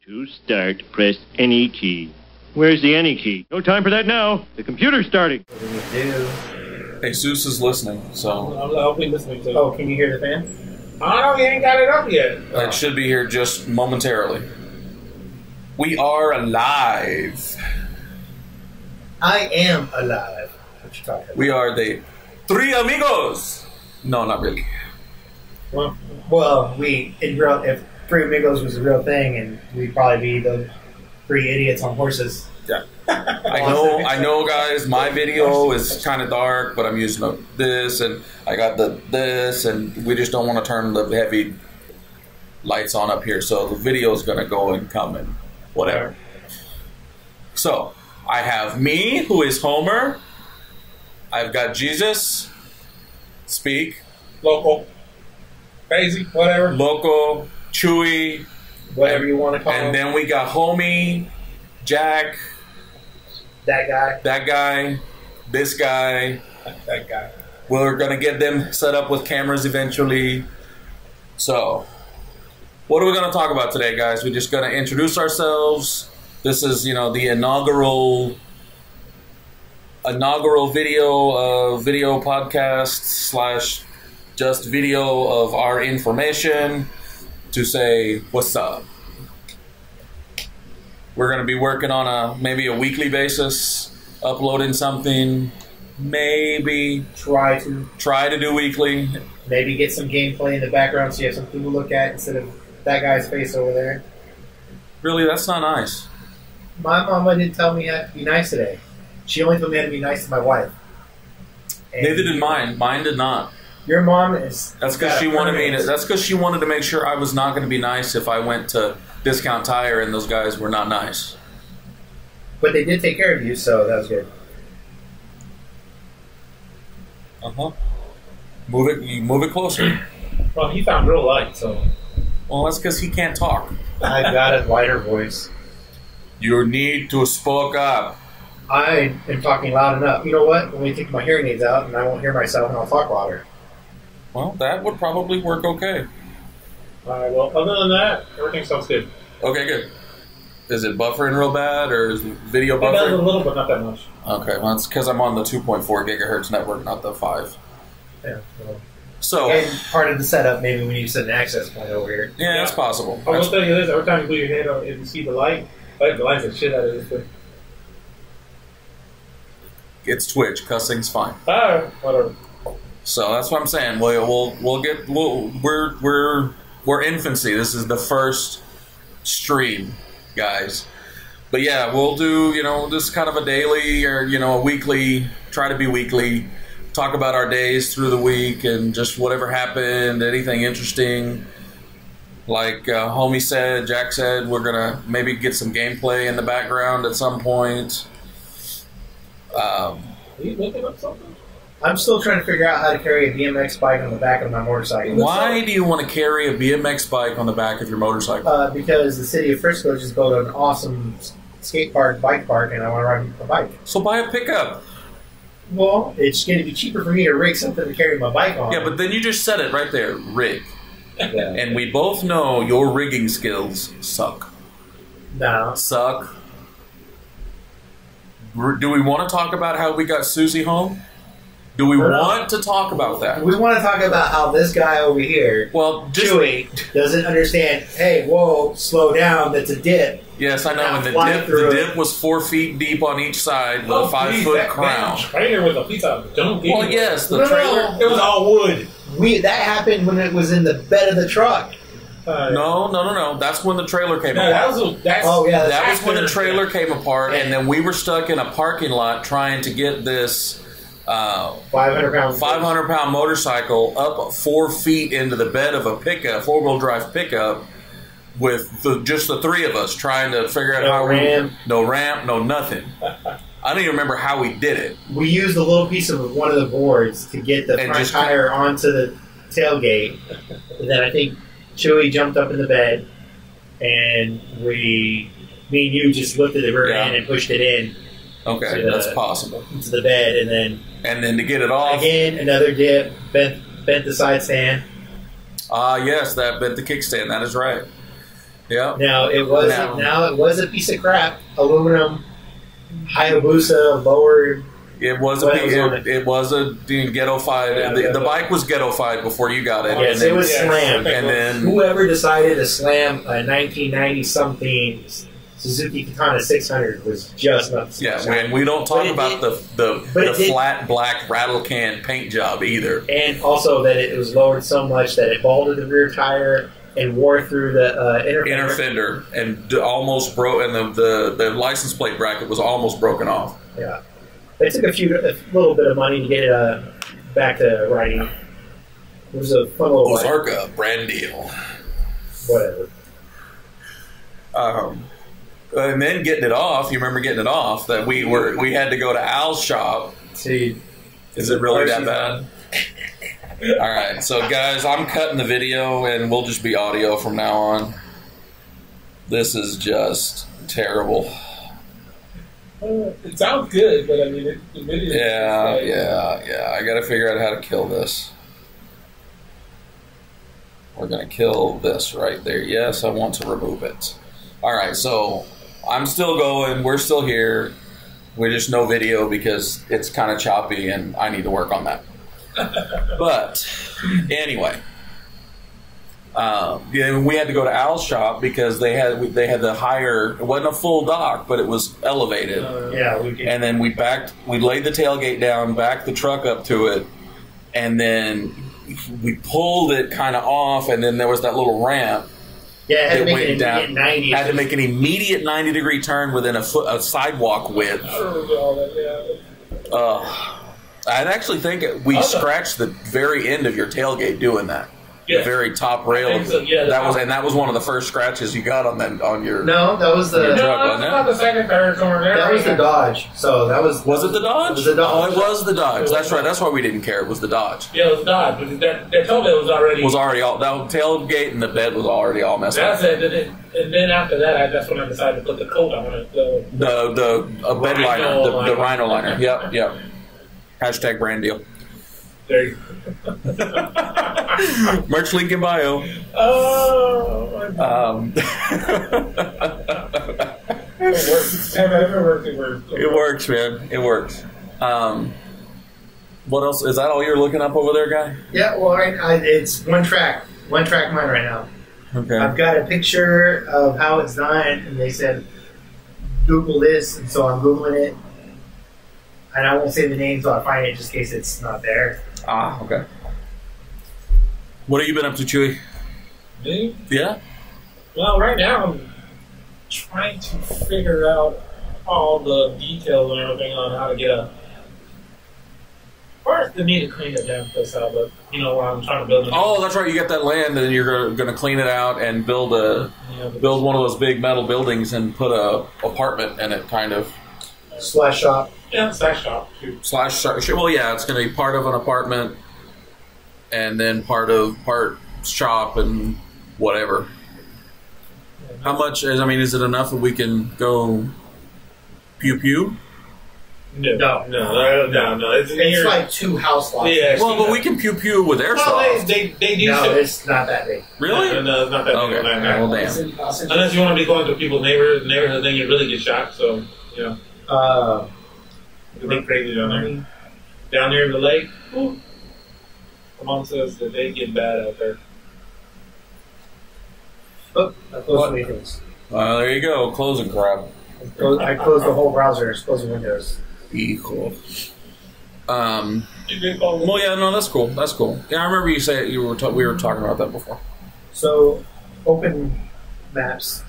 To start, press any key. Where's the any key? No time for that now. The computer's starting. What do we do? Hey, Zeus is listening, so... I'll be listening to it. Oh, can you hear the fan? I don't know, he ain't got it up yet. It should be here just momentarily. We are alive. I am alive. What you talking about? We are the three amigos. No, not really. Well, if Three Amigos was a real thing, and we'd probably be the three idiots on horses. Yeah. I know, guys, my video is kind of dark, but I'm using this, and I got this, and we just don't want to turn the heavy lights on up here, so the video is going to go and come and whatever. So, I have me, who is Homer. I've got Jesus. Speak. Local. Crazy, whatever. Local. Chewy. Whatever you want to call him. And then we got Homie, Jack. That guy. That guy. This guy. That guy. We're going to get them set up with cameras eventually. So, what are we going to talk about today, guys? We're just going to introduce ourselves. This is, the inaugural video podcast / just video of our information to say what's up. We're going to be working on maybe a weekly basis, uploading something. Maybe Try to do weekly. maybe get some gameplay in the background so you have something to look at instead of that guy's face over there. Really, that's not nice. My mama didn't tell me I had to be nice today. She only told me I had to be nice to my wife. And Neither did mine. Mine did not. Your mom is. That's because she wanted me to. That's because she wanted to make sure I was not going to be nice if I went to Discount Tire and those guys were not nice. But they did take care of you, so that was good. Move it closer. Well, he found real light, so... Well, that's because he can't talk. I've got a lighter voice. You need to speak up. I am talking loud enough. You know what? When we take my hearing aids out and I won't hear myself and I'll talk louder. Well, that would probably work okay. Alright, well, other than that, everything sounds good. Okay, good. Is it buffering real bad, or is video It does a buffering? little, but not that much. Okay, well, it's because I'm on the 2.4 gigahertz network, not the 5. Yeah. Well. So, And part of the setup, maybe we need to set an access point over here. yeah, that's possible. I will tell you this, every time you put your head on, if you see the light lights the shit out of this thing. It's Twitch. Cussing's fine. Whatever. So that's what I'm saying. We're infancy. This is the first stream, guys. But yeah, we'll do this kind of a daily or a weekly. Try to be weekly. Talk about our days through the week and just whatever happened, anything interesting. Like Homie said, Jack said, we're gonna maybe get some gameplay in the background at some point. Are you looking up something? I'm still trying to figure out how to carry a BMX bike on the back of my motorcycle. Why do you want to carry a BMX bike on the back of your motorcycle? Because the city of Frisco just built an awesome skate park, bike park, and I want to ride a bike. So buy a pickup. Well, it's going to be cheaper for me to rig something to carry my bike on. Yeah, but then you just said it right there, rig. Yeah. And we both know your rigging skills suck. No. Suck. Do we want to talk about how we got Susie home? Do we want to talk about that? We want to talk about how this guy over here, Chewy, doesn't understand, hey, whoa, slow down, that's a dip. Yes, I know, and the dip was 4 feet deep on each side with a 5-foot crown. Trailer with a piece of junk. Well, yes, the trailer. It was all wood. That happened when it was in the bed of the truck. No. That's when the trailer came apart. That was when the trailer came apart, and then we were stuck in a parking lot trying to get this 500-pound motorcycle up 4 feet into the bed of a pickup, 4-wheel drive pickup, with just the three of us trying to figure out no ramp, no nothing. I don't even remember how we did it. We used a little piece of one of the boards to get the front tire onto the tailgate, and then I think Chewy jumped up in the bed, and me and you just lifted the rear end and pushed it in. Okay, that's possible. Into the bed, and then to get it off again, another dip, bent the side stand. Yes, that bent the kickstand. That is right. Yeah. Now it was a piece of crap, aluminum, Hayabusa lowered. It was a ghetto-fied. The bike was ghetto-fied before you got it. Yes, it was slammed. And then whoever decided to slam a 1990 something Suzuki Katana 600 was just nuts. Yeah, and we don't talk about the flat black rattle can paint job either. And also that it was lowered so much that it balded the rear tire and wore through the inner fender and almost broke, and the license plate bracket was almost broken off. Yeah. It took a little bit of money to get it back to riding. It was a fun little Ozarka, brand deal. Whatever. And then getting it off, you remember getting it off, that we had to go to Al's shop. See, is it really that bad? All right, so guys, I'm cutting the video and we'll just be audio from now on. This is just terrible. It sounds good, but I mean, the video. Yeah. I got to figure out how to kill this. We're going to kill this right there. Yes, I want to remove it. All right, so I'm still going. We're still here. We just no video because it's kind of choppy and I need to work on that. But anyway, we had to go to Al's shop because they had the higher. It wasn't a full dock, but it was elevated. And then we laid the tailgate down, backed the truck up to it, and then we pulled it kind of off, and then there was that little ramp. Yeah, it went down. Had to make an immediate 90-degree turn within a sidewalk width. I'd actually think we scratched the very end of your tailgate doing that. Yeah. The very top rail. So, that was one of the first scratches you got on your. No, that was the. Truck, wasn't it? Not the second, third, somewhere there. That was the Dodge. So that was. Was it the Dodge? It was the Dodge. Oh, it was the Dodge. That's right. That's why we didn't care. It was the Dodge. Yeah, it was the Dodge. But that tailgate was already all. That tailgate and the bed was already all messed up. That's it. And then after that, that's when I decided to put the coat on it. The bed liner, the Rhino liner. Yep. Hashtag brand deal. There you go. Merch link in bio. Oh. It works, man. It works. What else? Is that all you're looking up over there, guy? Yeah, well, it's one track mine right now. Okay. I've got a picture of how it's done, and they said, Google this, and so I'm Googling it. And I won't say the name until I find it, just in case it's not there. Ah, okay. What have you been up to, Chewy? Me? Yeah? Well, right now I'm trying to figure out all the details and everything on how to get a... First, they need to clean the damn place out, but, while I'm trying to build... Oh, that's right. You got that land, and you're going to clean it out and build one of those big metal buildings and put a apartment in it, kind of. Slash shop. Yeah, slash shop, too. Slash shop. Well, yeah, it's going to be part of an apartment and then part shop and whatever. How much, is it enough that we can go pew-pew? No. It's like 2 house lots. Yeah, well, but we can pew-pew with airsoft. Well, they do. No, it's not that big. Really? No, it's not that big. Okay. Well, damn. Unless you want to be going to people's neighborhoods, then you really get shot, so, it'd be crazy down there. Down near the lake, my mom says that they get bad out there. Oh, I closed Windows. There you go, closing crap. I closed the whole browser, closing Windows. Cool. Well, yeah, no, that's cool. That's cool. Yeah, I remember you saying we were talking about that before. So, open maps.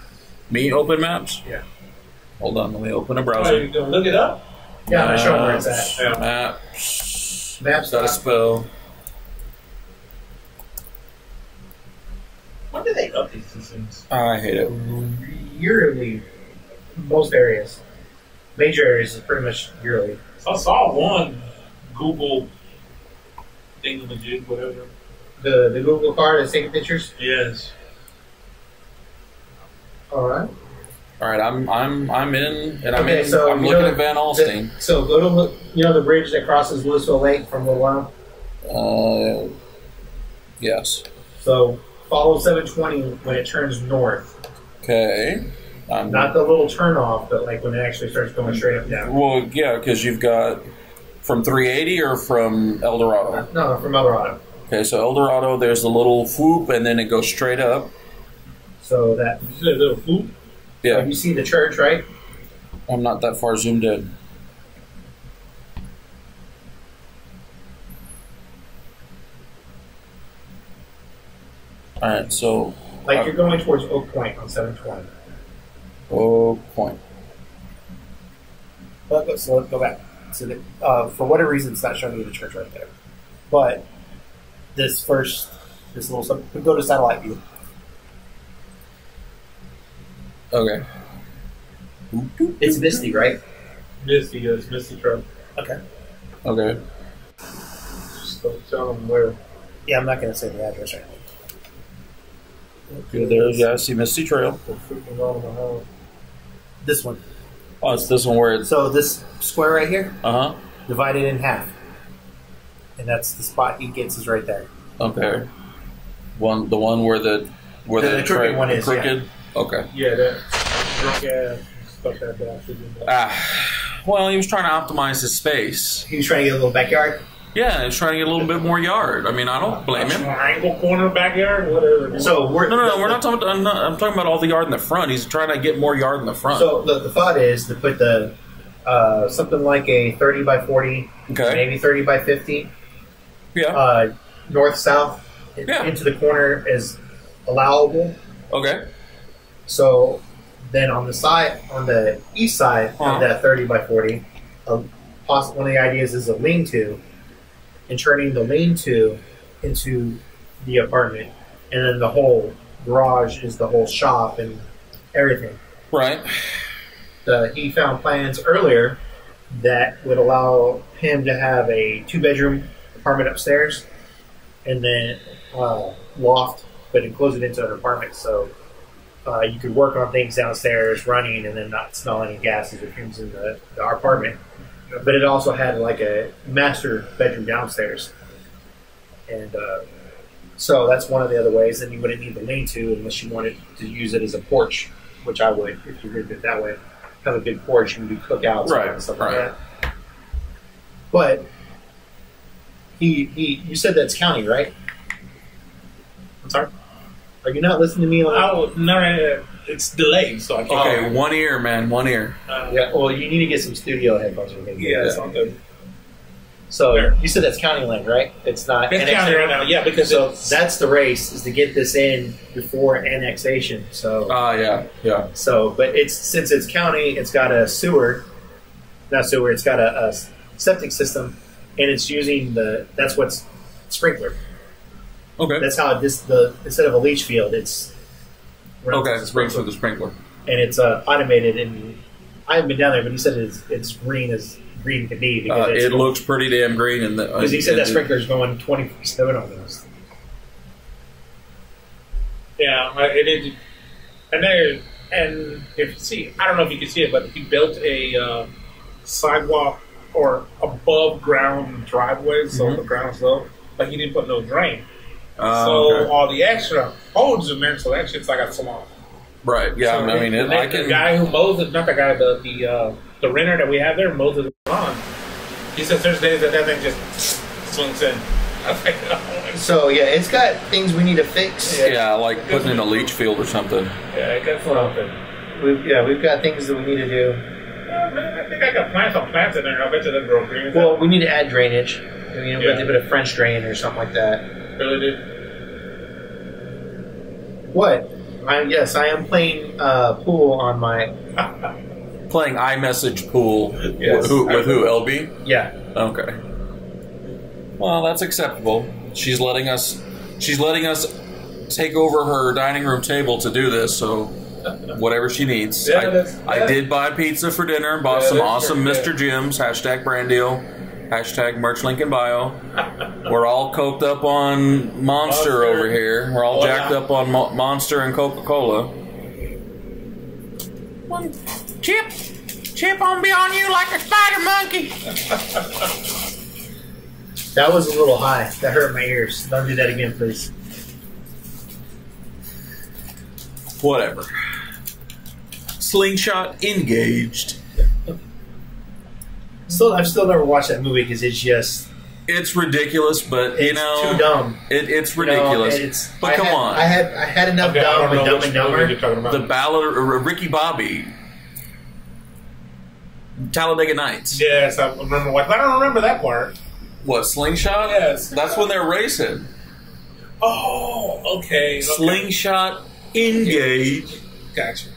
Me open maps? Yeah. Hold on, let me open a browser. Oh, you gonna look it up? Yeah, I'm showing where it's at. Yeah. Maps. Got a spell. When do they update these things? I hate it. Yearly, most areas. Major areas is pretty much yearly. I saw one Google thingamajig, whatever. The Google car that's taking pictures? Yes. Alright. Alright, I'm in, and I'm looking at Van Alstyne. So go to the bridge that crosses Louisville Lake from Little Island? Yes. So follow 720 when it turns north. Okay. Not the little turn off, but like when it actually starts going straight up down. Well, yeah, because you've got from 380 or from El Dorado? No, from El Dorado. Okay, so El Dorado, there's the little whoop, and then it goes straight up. So that little whoop. Yeah. You see the church, right? I'm not that far zoomed in. All right, so like you're going towards Oak Point on 720. Oak Point. So let's go back. So that, for whatever reason, it's not showing you the church right there. But this little go to satellite view. Okay. It's Misty, right? Misty, yes, Misty Trail. Okay. Okay. Just don't tell them where. Yeah, I'm not going to say the address right now. Okay, there's, yeah, I see Misty Trail. This one. Oh, it's this one where it's... So this square right here, Uh-huh. divided in half. And that's the spot he gets is right there. Okay. The one where the crooked one is, crooked? Yeah. Okay. Yeah, that drunk ass stuck that down. Well, he was trying to optimize his space. He was trying to get a little backyard? Yeah, he's trying to get a little bit more yard. I mean, I don't blame him. Triangle corner backyard, whatever. So we're not talking about. I'm talking about all the yard in the front. He's trying to get more yard in the front. So the thought is to put the something like a 30 by 40, okay, maybe 30 by 50. Yeah. North south into the corner is allowable. Okay. So then on the east side of that 30 by 40, one of the ideas is a lean-to. And turning the lean-to into the apartment, and then the whole garage is the whole shop and everything. Right. He found plans earlier that would allow him to have a 2-bedroom apartment upstairs, and then loft, but enclose it into an apartment, so you could work on things downstairs, running, and then not smell any gases or fumes in our apartment. But it also had like a master bedroom downstairs. And so that's one of the other ways. Then you wouldn't need the lean-to unless you wanted to use it as a porch, which I would if you did it that way. Have a big porch, you can do cookouts and stuff like that. But you said that's county, right? I'm sorry? Are you not listening to me? No, it's delayed, so I can't. Okay, one ear, man, one ear. Yeah, well, you need to get some studio headphones. Yeah, that's not good. So you said that's county land, right? It's not. It's county right now, yeah, because so that's the race is to get this in before annexation. So. Yeah. So, but since it's county, it's got a it's got a septic system, and it's using that's what's sprinkler. Okay. That's how instead of a leach field, it's. Okay, it's runs with the sprinkler. And it's automated, and I haven't been down there, but he said it's green as green can be. Because it looks pretty damn green. Because he said that sprinkler's going 24/7 on those. Yeah, it is. And if you see, I don't know if you can see it, but he built a sidewalk or above ground driveway, so the ground's low, but he didn't put no drain. So all the extra holds in there, so that shit's like a salon. Right. Yeah. So I mean, the guy who mows it, not the guy, the renter that we have there mows the lawn. He says there's days that thing just swings in. So yeah, it's got things we need to fix. Yeah, like putting in a leach field or something. Yeah, it got something. We've got things that we need to do. I think I got plants in there. I bet you they'll grow green. Well, we need to add drainage. We have to put a French drain or something like that. Really did. What? I am playing pool on my. Playing iMessage pool. Yes. With who? LB? Yeah. Okay. Well, that's acceptable. She's letting us take over her dining room table to do this. So whatever she needs. Yeah, I did buy pizza for dinner and bought some awesome Mr. Jim's. #brand deal. #merch link in bio. We're all coked up on Monster over here. We're all jacked up on Monster and Coca-Cola. Chip on be on you like a spider monkey. That was a little high. That hurt my ears. Don't do that again, please. Whatever. Slingshot engaged. I've still never watched that movie because it's ridiculous, but it's too dumb. It's ridiculous. But come on, I had enough dumb with Dumb and Dumber. The Ballad of Ricky Bobby, Talladega Nights. Yes, I remember. I don't remember that part. What, Slingshot? Yes, that's when they're racing. Oh, okay. Slingshot engage. Gotcha.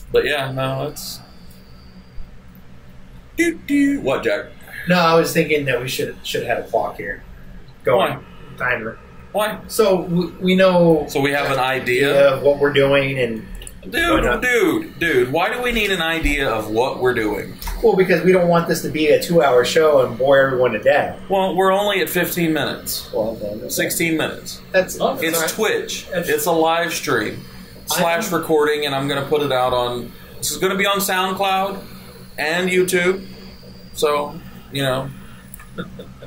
But yeah, no, it's. What, Jack? No, I was thinking that we should have had a clock here. Why? Timer. Why? So we know. So we have an idea of what we're doing, and dude. Why do we need an idea of what we're doing? Well, because we don't want this to be a 2-hour show and bore everyone to death. Well, we're only at 15 minutes. Well, then, 16 minutes. It's right. Twitch. It's a live stream / recording, and I'm going to put it out on. This is going to be on SoundCloud and YouTube. So,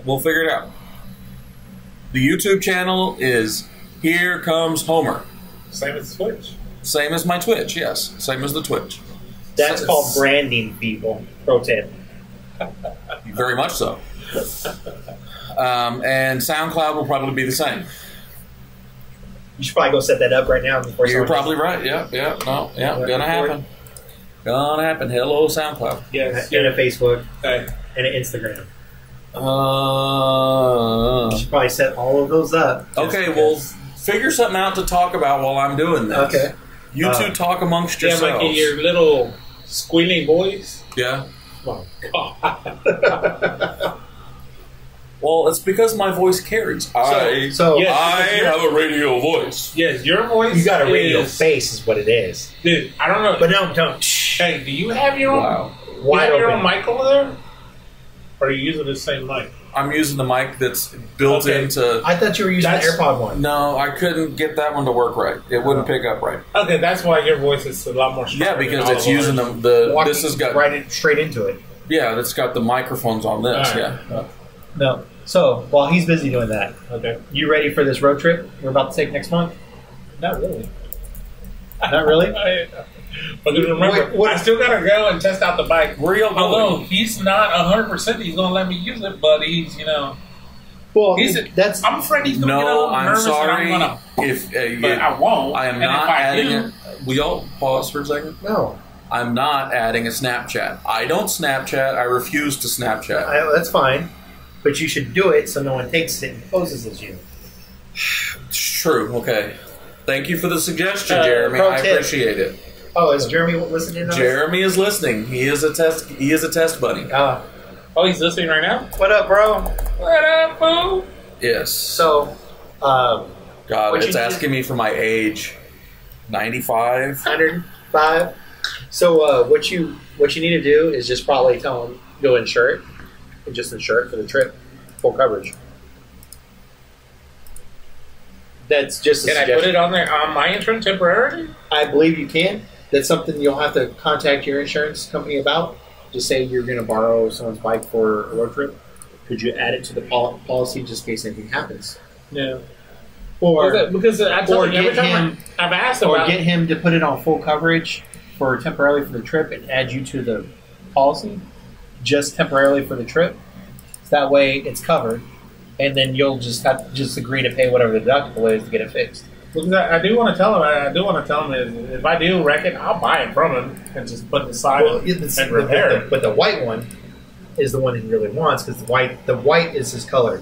we'll figure it out. The YouTube channel is Here Comes Homer. Same as Twitch. Same as my Twitch, yes. Same as the Twitch. That's called branding, people. Pro tip. Very much so. And SoundCloud will probably be the same. You should probably go set that up right now. Before You're probably right. Yeah. Gonna happen. Gonna happen. Hello, SoundCloud. Yes. And a Facebook. Okay. And an Instagram. You should probably set all of those up. Okay, well, figure something out to talk about while I'm doing this. Okay. You two talk amongst yourselves. Yeah, like your little squealing voice. Yeah. Oh, God. Well, it's because my voice carries. I have a radio voice. Yes, your voice. You got a radio face, is what it is. Dude, I don't know. But no, don't. Hey, do you have your own? Wide your open own mic over there? Or are you using the same mic? I'm using the mic that's built into. I thought you were using the AirPod one. No, I couldn't get that one to work right. It wouldn't pick up right. Okay, that's why your voice is a lot more strong. Yeah, because it's using this has got straight into it. Yeah, it's got the microphones on this. Right. Yeah. No. So while he's busy doing that, okay, you ready for this road trip we're about to take next month? Not really. Not really. But remember, I still gotta go and test out the bike. Where y'all going? Although he's not 100%, he's gonna let me use it, but he's Well, I'm afraid he's gonna get a little nervous. Sorry. And but I won't. I am not adding it. Will y'all pause for a second? No. I'm not adding a Snapchat. I don't Snapchat. I refuse to Snapchat. That's fine. But you should do it so no one takes it and poses as you. It's true. Okay. Thank you for the suggestion, Jeremy. I appreciate it. Oh, is Jeremy listening? Jeremy is listening. He is a test buddy. Oh, he's listening right now? What up, bro? What up, boo? Yes. So, God, it's asking me for my age. 95? 105. So, what you need to do is just probably tell him go insure it. And just insure it for the trip. Full coverage. That's just a suggestion. Can I put it on there on my insurance temporarily? I believe you can. That's something you'll have to contact your insurance company about. Just say you're going to borrow someone's bike for a road trip. Could you add it to the policy just in case anything happens? Yeah. Because I told you every time I've asked him, or get him to put it on full coverage for temporarily for the trip and add you to the policy just temporarily for the trip. So that way it's covered, and then you'll just agree to pay whatever the deductible is to get it fixed. Because I do want to tell him. If I do wreck it, I'll buy it from him and just put it aside and repair it. But the white one is the one he really wants because the white is his color.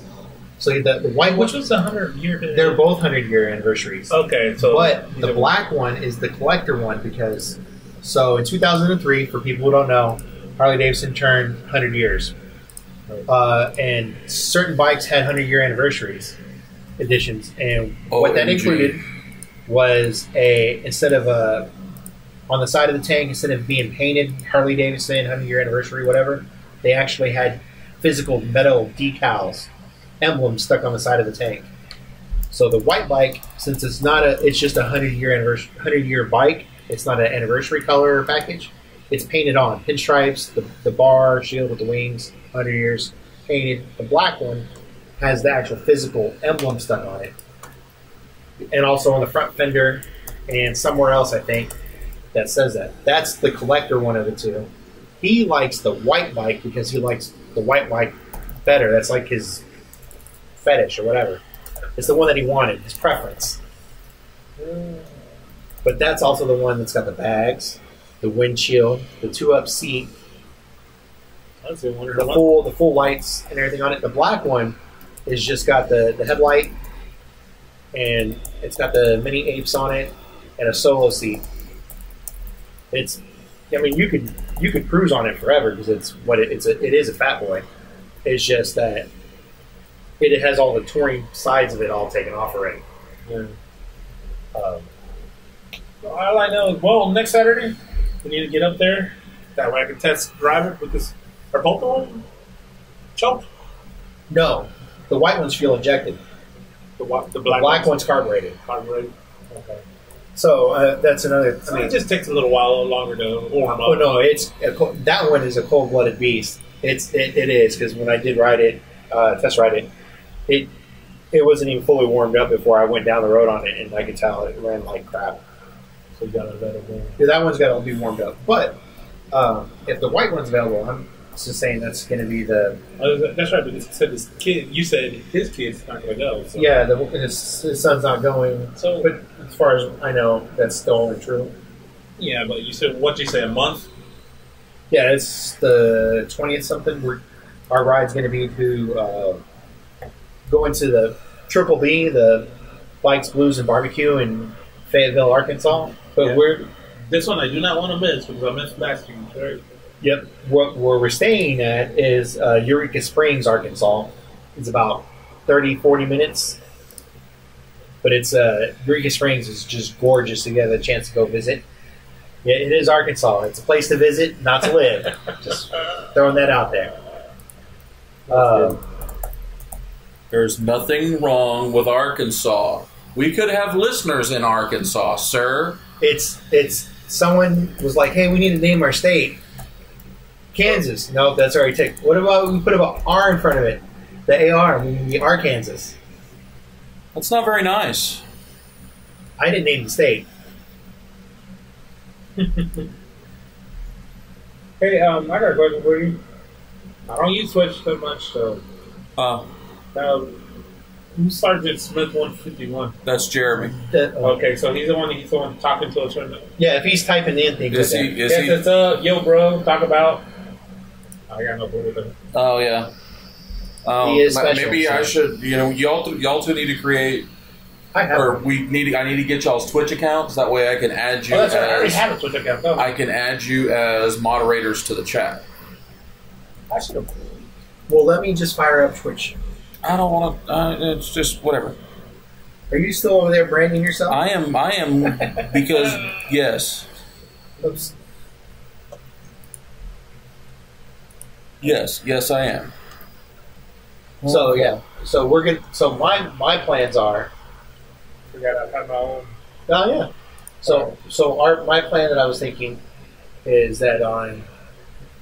So the white one, which was the 100-year. They're both 100-year anniversaries. Okay, but the black one is the collector one because in 2003, for people who don't know, Harley Davidson turned 100 years, and certain bikes had 100-year anniversaries editions, and what that included was instead of on the side of the tank, instead of being painted Harley Davidson 100-year anniversary, whatever, they actually had physical metal decals, emblems stuck on the side of the tank. So the white bike, since it's just a 100-year bike, it's not an anniversary color package. It's painted on pinstripes, the bar shield with the wings, 100 years painted. The black one has the actual physical emblem stuck on it, and also on the front fender and somewhere else I think that says that. That's the collector one of the two. He likes the white bike because he likes the white bike better. That's like his fetish or whatever. It's the one that he wanted, his preference. But that's also the one that's got the bags, the windshield, the 2-up seat, the full lights and everything on it. The black one is just got the headlight, and it's got the mini apes on it and a solo seat. It's, I mean, you could cruise on it forever because it is a fat boy. It's just that it has all the touring sides of it all taken off already. Yeah. All I know is, well, next Saturday we need to get up there. That way I can test drive it because are both of them choked? No, the white one's fuel injected. The black one's carbureted. Carbureted. Okay. So that's another. So it just takes a little while longer to warm up. Oh no, that one is a cold-blooded beast. It is because when I did ride it, test ride it, it wasn't even fully warmed up before I went down the road on it, and I could tell it ran like crap. So you gotta let it warm. Yeah, that one's got to be warmed up. But if the white one's available, I'm just saying that's going to be the. That's right. But you said his kid. You said his kid's not going to go. So. Yeah, his son's not going. So, but as far as I know, that's still only true. Yeah, but you said what? You say a month? Yeah, it's the 20th something. Our ride's going to be to go into the Triple B, the Bikes, Blues, and Barbecue in Fayetteville, Arkansas. But this one I do not want to miss because I missed last year. Right? Yep. Where we're staying at is Eureka Springs, Arkansas. It's about 30, 40 minutes. But it's Eureka Springs is just gorgeous to get a chance to go visit. Yeah, it is Arkansas. It's a place to visit, not to live. Just throwing that out there. There's nothing wrong with Arkansas. We could have listeners in Arkansas, sir. It's someone was like, hey, we need to name our state. Kansas. No, that's already taken. What about we put an R in front of it? The AR. We need the Arkansas. That's not very nice. I didn't name the state. Hey, I got a question for you. I don't use Twitch so much, so. Who's Sergeant Smith 151? That's Jeremy. Okay, so he's the one talking to us right now. Yeah, if he's typing in things. Is he? It's yo, bro, talk about. I got no clue with him. Oh yeah. He is special, maybe so. I should. Y'all two need to create. I need to get y'all's Twitch accounts. That way, I can add you. That's right. I already have a Twitch account. No. I can add you as moderators to the chat. I should have. Well, let me just fire up Twitch. I don't want to. It's just whatever. Are you still over there branding yourself? I am because yes. Oops. Yes, I am. So yeah, so we're gonna. So my plans are. We gotta have my own. Oh yeah. So my plan that I was thinking is that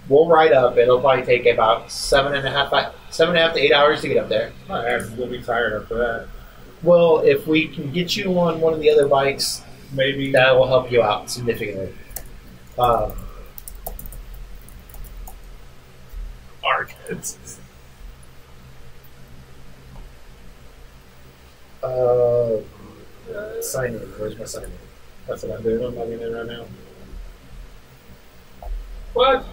we'll ride up. It'll probably take about 7.5 to 8 hours to get up there. My ass is gonna be tired after that. Well, if we can get you on one of the other bikes, maybe that will help you out significantly. Arkansas. Sign in. Where's my sign in? That's what I did. I'm logging in right now. What?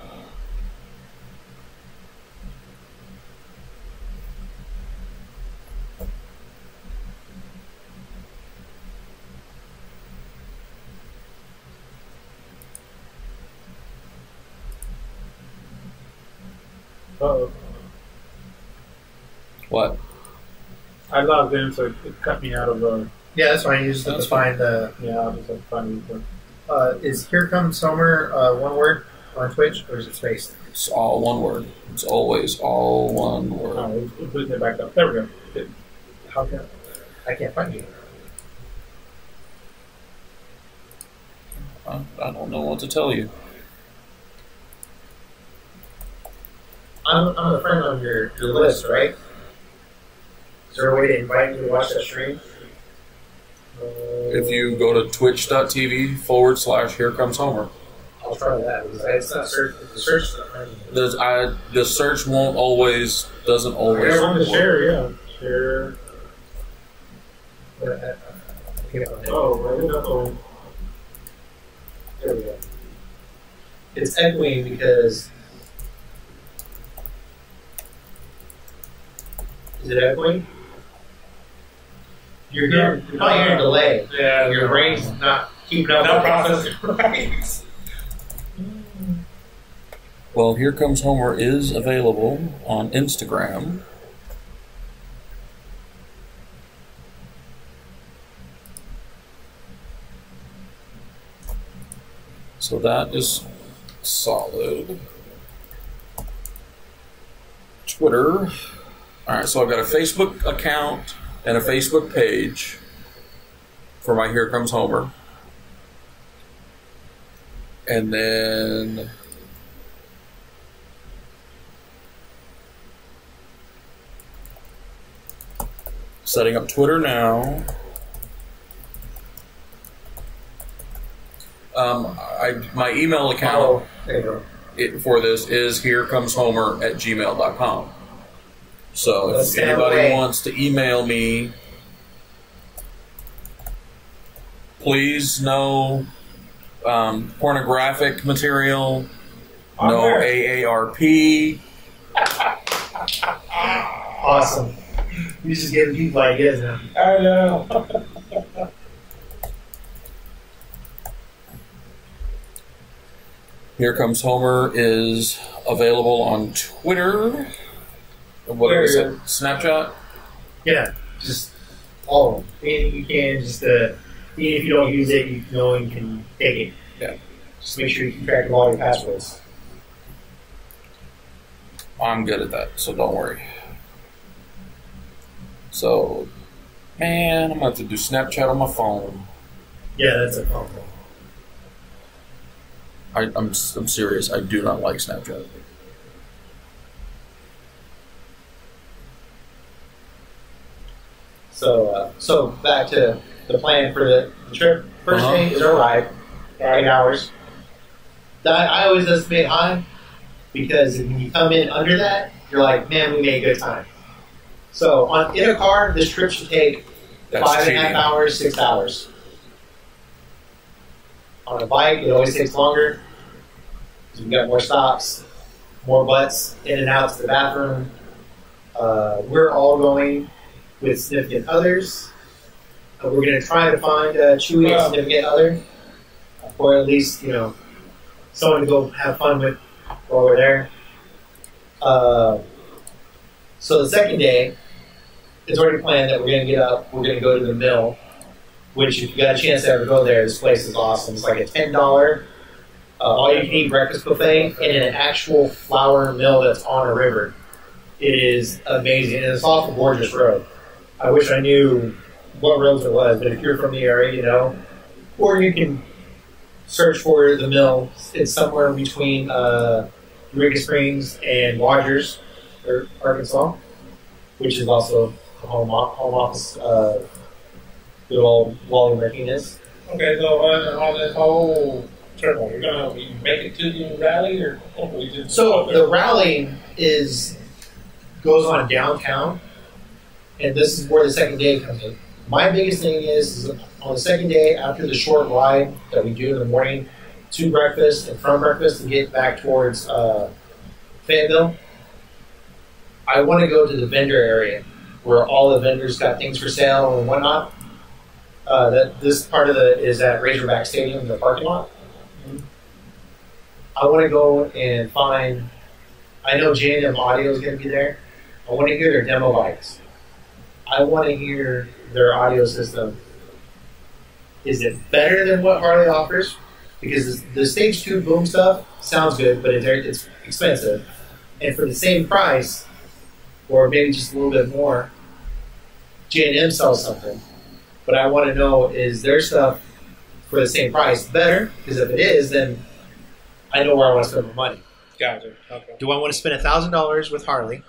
Uh-oh. What? I logged in, so it cut me out of Yeah, that's fine. You just have to find the. Yeah, I'll just have to find it. Is Here Comes Summer one word on Twitch, or is it spaced? It's all one word. It's always all one word. Oh, we'll put it back up. There we go. How can I can't find you? I don't know what to tell you. I'm a friend on your list, right? Is there a way to invite you to watch that stream? if you go to twitch.tv/Here Comes Homer. I'll try that. It's not search. The search. The search doesn't always. Share, yeah. Share. Oh, right. There we go. It's echoing because. Is it echoing? You're probably hearing a delay. Yeah. Your brain's not keeping up. Not processing right. Well, Here Comes Homer is available on Instagram. So that is solid. Twitter. Alright, so I've got a Facebook account and a Facebook page for my Here Comes Homer. And then setting up Twitter now. My email account for this is herecomeshomer@gmail.com. So if anybody wants to email me, please no pornographic material, no AARP. Awesome. You just giving people ideas now. I know. Here Comes Homer is available on Twitter. What is it? Snapchat? Yeah, just all of them. Anything you can, just even if you don't use it, no one can take it. Yeah. Just make sure you keep track of all your passwords. I'm good at that, so don't worry. So, man, I'm going to have to do Snapchat on my phone. Yeah, that's a problem. I'm serious. I do not like Snapchat. So back to the plan for the trip. First thing is our ride, 8 hours. I always estimate high because when you come in under that, you're like, man, we made a good time. So in a car, this trip should take 5.5 hours, 6 hours. On a bike, it always takes longer. We've got more stops, more butts in and out to the bathroom. We're all going with significant others. We're going to try to find Chewy a significant other, or at least someone to go have fun with while we're there. So the second day, it's already planned that we're going to get up. We're going to go to the mill, which if you got a chance to ever go there, this place is awesome. It's like a $10 all-you-can-eat breakfast buffet and an actual flour mill that's on a river. It is amazing, and it's off a gorgeous road. I wish I knew what roads it was, but if you're from the area, you know. Or you can search for the mill. It's somewhere between Eureka Springs and Rogers, or Arkansas, which is also the home office good old Wally Martinez. Okay, so on this whole trip, you're going to make it to the rally, or we just So the rally goes on downtown, and this is where the second day comes in. My biggest thing is on the second day, after the short ride that we do in the morning, to breakfast and from breakfast to get back towards Fayetteville, I want to go to the vendor area where all the vendors got things for sale and whatnot. This part of is at Razorback Stadium, the parking lot. I want to go and find. I know J&M Audio is going to be there. I want to hear their demo bikes. I want to hear their audio system. Is it better than what Harley offers? Because the Stage 2 boom stuff sounds good, but it's expensive. And for the same price, or maybe just a little bit more, J&M sells something. But I want to know, is their stuff for the same price better? Because if it is, then I know where I want to spend my money. Gotcha. Okay. Do I want to spend $1,000 with Harley? Do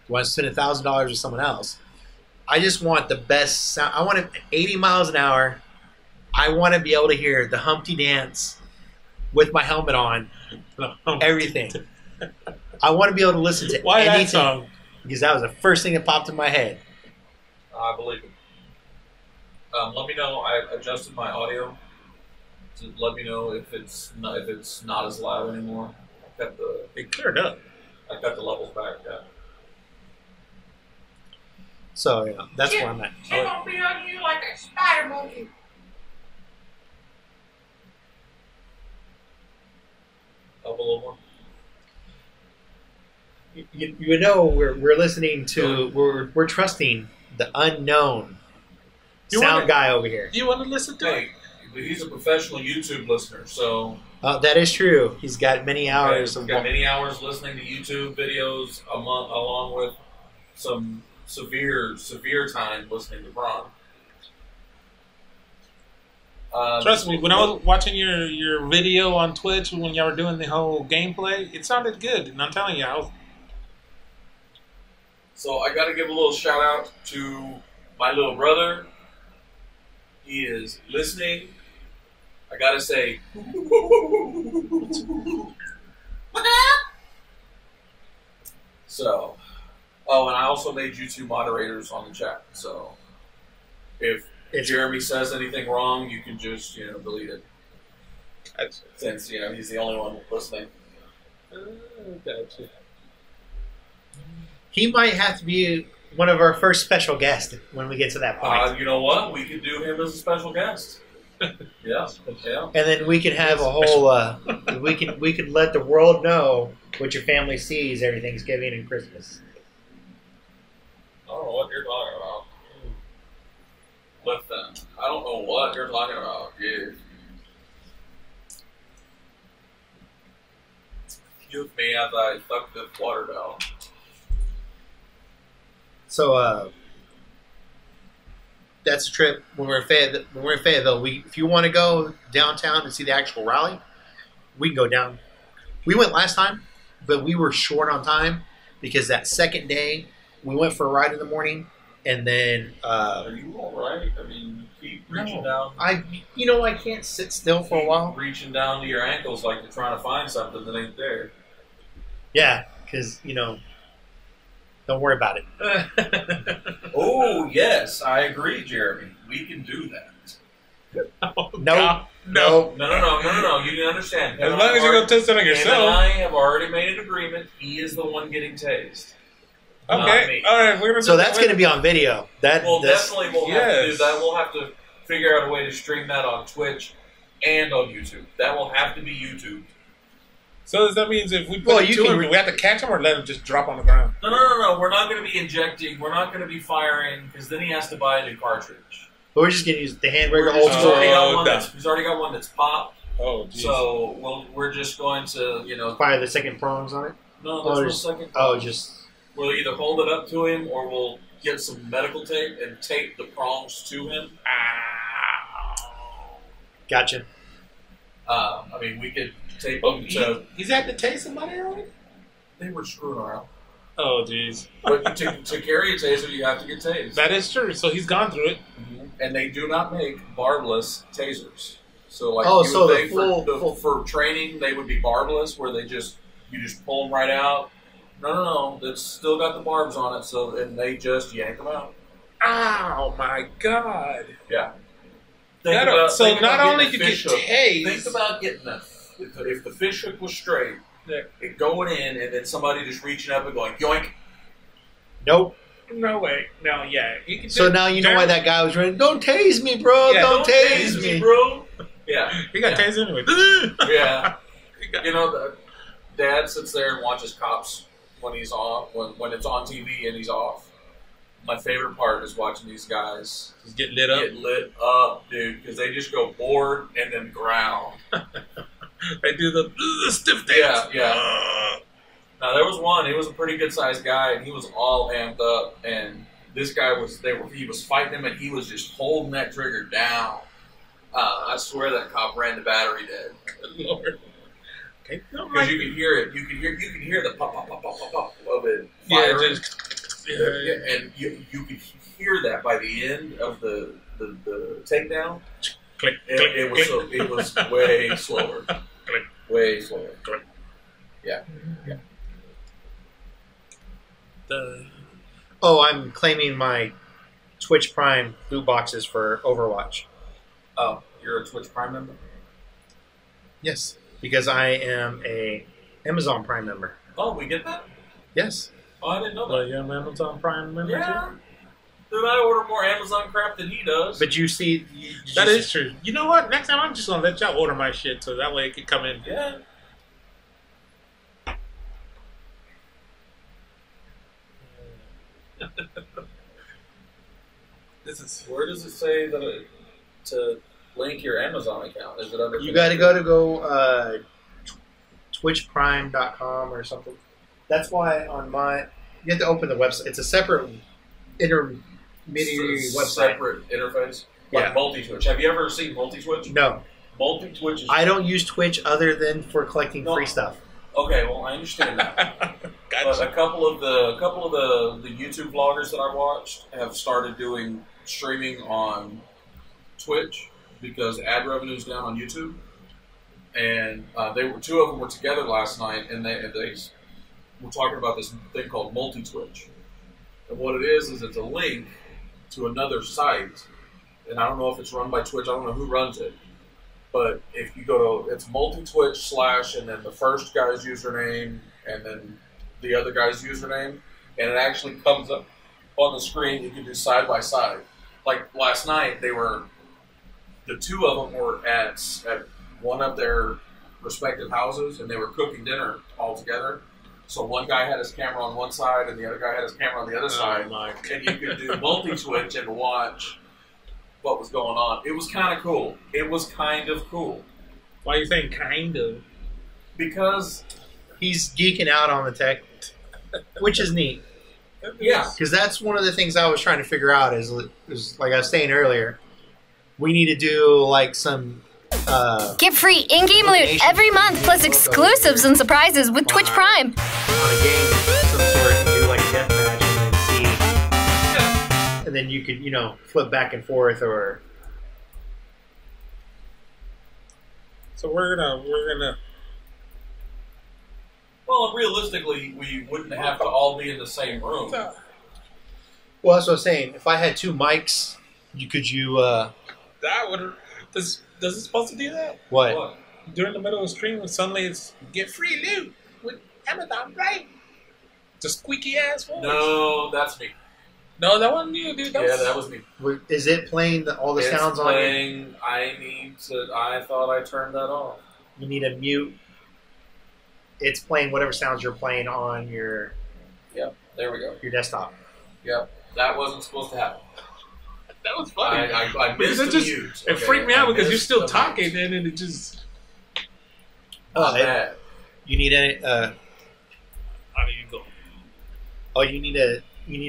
I want to spend $1,000 with someone else? I just want the best sound. I want it 80 miles an hour I want to be able to hear the Humpty Dance with my helmet on. Everything. I want to be able to listen to Why anything. that song? Because that was the first thing that popped in my head. I believe it. Let me know. I adjusted my audio to let me know if it's not as loud anymore. It cleared up. I got the levels back. Yeah. So yeah, that's where I'm at. They're gonna be on you like a spider monkey. Up a little more. You know, we're listening to we're trusting the unknown sound guy over here. You want to listen to it? But he's a professional YouTube listener, so That is true. He's got many hours. he's got many hours listening to YouTube videos, along with some severe time listening to Braun. Trust me, when I was watching your video on Twitch when y'all were doing the whole gameplay, it sounded good, and I'm telling you, So I got to give a little shout out to my little brother. He is listening. I got to say, so. Oh, and I also made you two moderators on the chat. So if Jeremy says anything wrong, you can just delete it. Since he's the only one listening. Gotcha. He might have to be one of our first special guests when we get to that point. You know what? We could do him as a special guest. Yeah. And then we could have a whole. we could let the world know what your family sees every Thanksgiving and Christmas. I don't know what you're talking about. Listen, I don't know what you're talking about, dude. Excuse me as I suck this water down. So that's a trip when we're in Fayetteville. If you want to go downtown and see the actual rally, we can go down. We went last time, but we were short on time because that second day we went for a ride in the morning, and then. Are you all right? I mean, keep reaching down. I can't sit still for a while. Reaching down to your ankles like you're trying to find something that ain't there. Yeah, because don't worry about it. Oh yes, I agree, Jeremy. We can do that. No. No. You didn't understand. As long as you're going to test it on yourself. Him and I have already made an agreement. He is the one getting tased. Okay. All right. So that's going to be on video. Definitely we'll have to do that. We'll have to figure out a way to stream that on Twitch and on YouTube. That will have to be YouTube. So that means if we put it to him, we have to catch him or let him just drop on the ground? No. We're not going to be injecting. We're not going to be firing because then he has to buy a new cartridge. But we're just going to use the handbrake old school. He's already got one that's popped. Oh, geez. So we're just going to fire the second prongs on it. No, there's no second. We'll either hold it up to him or we'll get some medical tape and tape the prongs to him. Gotcha. I mean, we could tape him to... He's had to tase somebody already? They were screwing around. Oh, jeez. But to carry a taser, you have to get tased. That is true. So he's gone through it. Mm-hmm. And they do not make barbless tasers. So, for training, they would be barbless, where you just pull them right out. No. It's still got the barbs on it, and they just yank them out. Oh, my God. Yeah. Not only to get tased. Think about getting if the fish hook was straight, it going in, and then somebody just reaching up and going, yoink. Nope. No way. No, yeah. So now you know why that guy was running. Don't tase me, bro. Yeah, don't tase me, bro. Yeah. He got tased anyway. Yeah. Dad sits there and watches Cops when he's on, when it's on TV and he's off. My favorite part is watching these guys just get lit up. Get lit up, dude, because they just go board and then ground. They do the stiff dance. Yeah. Now there was one. He was a pretty good sized guy, and he was all amped up. And this guy he was fighting him, and he was just holding that trigger down. I swear that cop ran the battery dead. Good Lord. Because you can hear it. You can hear the pop, pop, pop, pop, pop, pop of it firing. And you can hear that by the end of the takedown. Click, It was way slower. Click. Way slower. Click. Yeah. Oh, I'm claiming my Twitch Prime loot boxes for Overwatch. Oh, you're a Twitch Prime member? Yes, because I am a Amazon Prime member. Oh, we get that? Yes. Oh, I didn't know that. You're an Amazon Prime member Yeah. too? Dude, I order more Amazon crap than he does. But you see... That is true. You know what? Next time I'm just going to let y'all order my shit so that way it can come in. Yeah. Where does it say to link your Amazon account? Is it under? You got to go twitchprime.com or something. That's why on my... You have to open the website. It's a separate intermediary website. Separate interface? Like multi-Twitch. Have you ever seen multi-Twitch? No. Multi-Twitch is... I don't use Twitch other than for collecting free stuff. Okay, well, I understand that. Gotcha. But a couple of the YouTube vloggers that I watched have started doing streaming on Twitch because ad revenue's down on YouTube, and two of them were together last night, and they were talking about this thing called multi-Twitch, and what it is it's a link to another site, and I don't know if it's run by Twitch. I don't know who runs it. But if you go to, it's multi-Twitch / and then the first guy's username and then the other guy's username, and it actually comes up on the screen. You can do side by side. Like last night, the two of them were at one of their respective houses, and they were cooking dinner all together. So one guy had his camera on one side, and the other guy had his camera on the other side, and you could do multi-Twitch and watch what was going on. It was kind of cool. Why are you saying kind of? Because he's geeking out on the tech, which is neat. Yeah. Because that's one of the things I was trying to figure out is like I was saying earlier, we need to do like some... Get free in-game loot every month, plus exclusives and surprises with Twitch Prime. On a game of some sort and do like a deathmatch and then see... And then you could, flip back and forth or... So we're gonna. Well, realistically, we wouldn't have to all be in the same room. Well, that's what I was saying. If I had two mics, That would. Does it supposed to do that? What? During the middle of the stream, when suddenly it's get free loot with Amazon Prime. The squeaky ass voice. No, that's me. No, that wasn't you, dude. That was me. Is it playing all the sounds on it? I thought I turned that off. You need to mute. It's playing whatever sounds you're playing on your... Yep, there we go. Your desktop. Yep, that wasn't supposed to happen. That was funny. I missed the mute. It freaked me out because you're still talking, and it just... Bad. You need a... How do you go? Oh, you need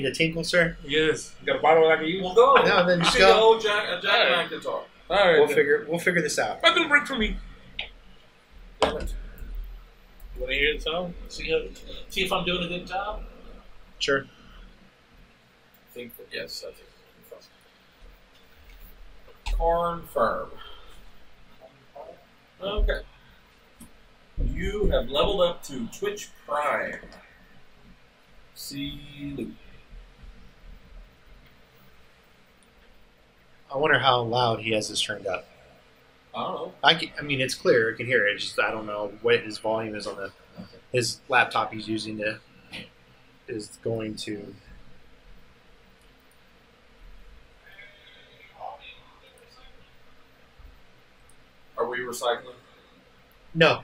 a tinkle, sir? Yes. You got a bottle I can use? Well, go. No, then you just see go. the old Jack guitar. All right. We'll figure this out. Nothing break for me. Damn it. You want to hear the song? See if I'm doing a good job? Sure. Yes, I think. Confirm. Okay. You have leveled up to Twitch Prime. See Luke. I wonder how loud he has this turned up. I don't know. I mean, it's clear. I can hear it. It's just I don't know what his volume is on his laptop he's using is going to... Are we recycling? No.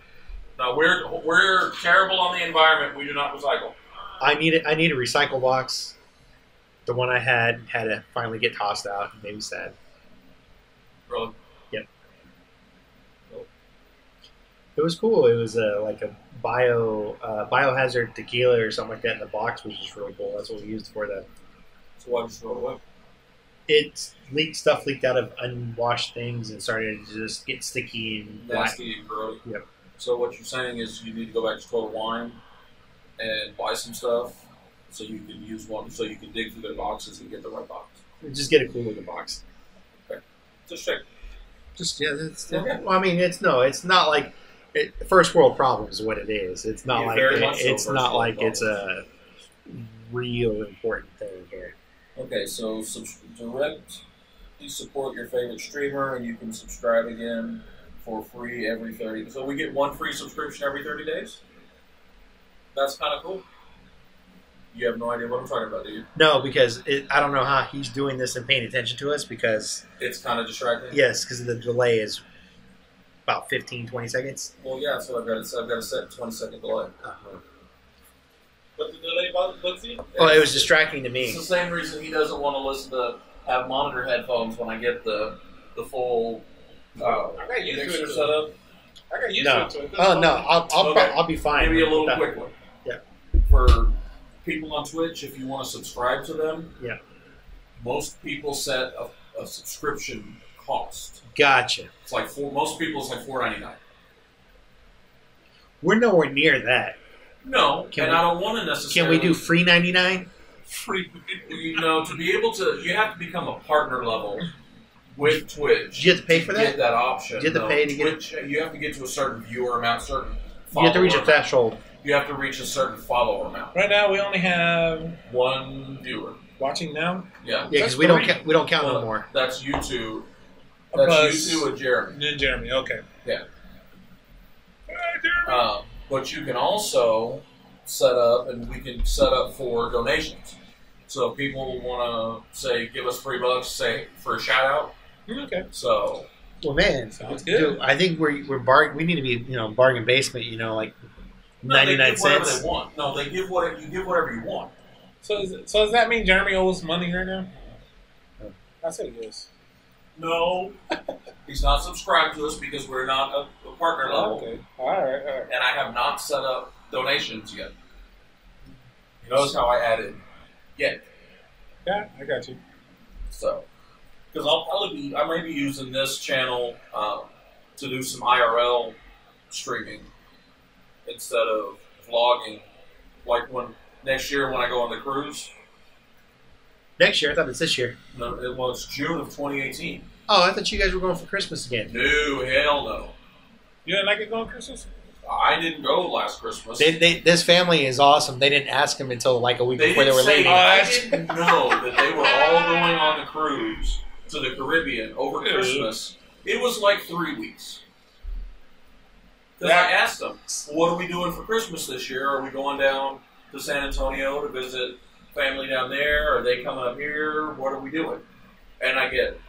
No, we're terrible on the environment. We do not recycle. I need a recycle box. The one I had to finally get tossed out. It made me sad. Really? Yep. Nope. It was cool. It was like a biohazard tequila or something like that in the box, which is really cool. That's what we used for that. So why did you throw it away? Stuff leaked out of unwashed things and started to just get sticky and nasty and grody. Yep. So what you're saying is you need to go back to Total Wine and buy some stuff so you can use one, so you can dig through their boxes and get the right box. Just get a cool looking box. Okay. Just check. Just well, I mean, it's not like first world problems is what it is. It's not like it's not like it's a real important thing here. Okay, so directly support your favorite streamer, and you can subscribe again for free every 30. So we get one free subscription every 30 days. That's kind of cool. You have no idea what I'm talking about, do you? No, because I don't know how he's doing this and paying attention to us because it's kind of distracting. Yes, because the delay is about 15, 20 seconds. Well, yeah, so I've got to set 20-second delay. What's the delay about? Let's see. Well, it was distracting to me. It's the same reason he doesn't want to have monitor headphones when I get the full I got used to it. Set up. I got used to it. Oh no, I'll be fine. Maybe a little quick one. Yeah. For people on Twitch, if you want to subscribe to them, most people set a subscription cost. Gotcha. It's like most people it's like $4.99. We're nowhere near that. No, I don't want to necessarily. Can we do free 99? Free, to be able to, you have to become a partner level with Twitch. Do you have to pay for that? Get that option. Do you have to pay to Twitch, you have to get to a certain viewer amount, certain. You have to reach a threshold. You have to reach a certain follower amount. Right now, we only have one viewer watching now. Yeah, because we don't count no more. That's YouTube. That's YouTube and Jeremy. And Jeremy, okay. Yeah. Jeremy. But you can also set up, and we can set up for donations. So if people want to say, give us $3, say for a shout out. Okay. So. Well, man, sounds good. Dude, I think we need to be bargain basement. Like 99 cents. They want. No, they give whatever you want. So does that mean Jeremy owes money right now? I said yes. No, he's not subscribed to us because we're not a partner level. Okay. All right. And I have not set up donations yet. Notice how I added yet. Yeah, I got you. So, because I may be using this channel to do some IRL streaming instead of vlogging. Like next year when I go on the cruise. Next year? I thought it's this year. No, it was June of 2018. Oh, I thought you guys were going for Christmas again. No, hell no. You didn't like it going Christmas? I didn't go last Christmas. This family is awesome. They didn't ask them until like a week before they were leaving. I didn't know that they were all going on the cruise to the Caribbean over Christmas. It was like 3 weeks. Because I asked them, what are we doing for Christmas this year? Are we going down to San Antonio to visit family down there? Are they coming up here? What are we doing? And I get,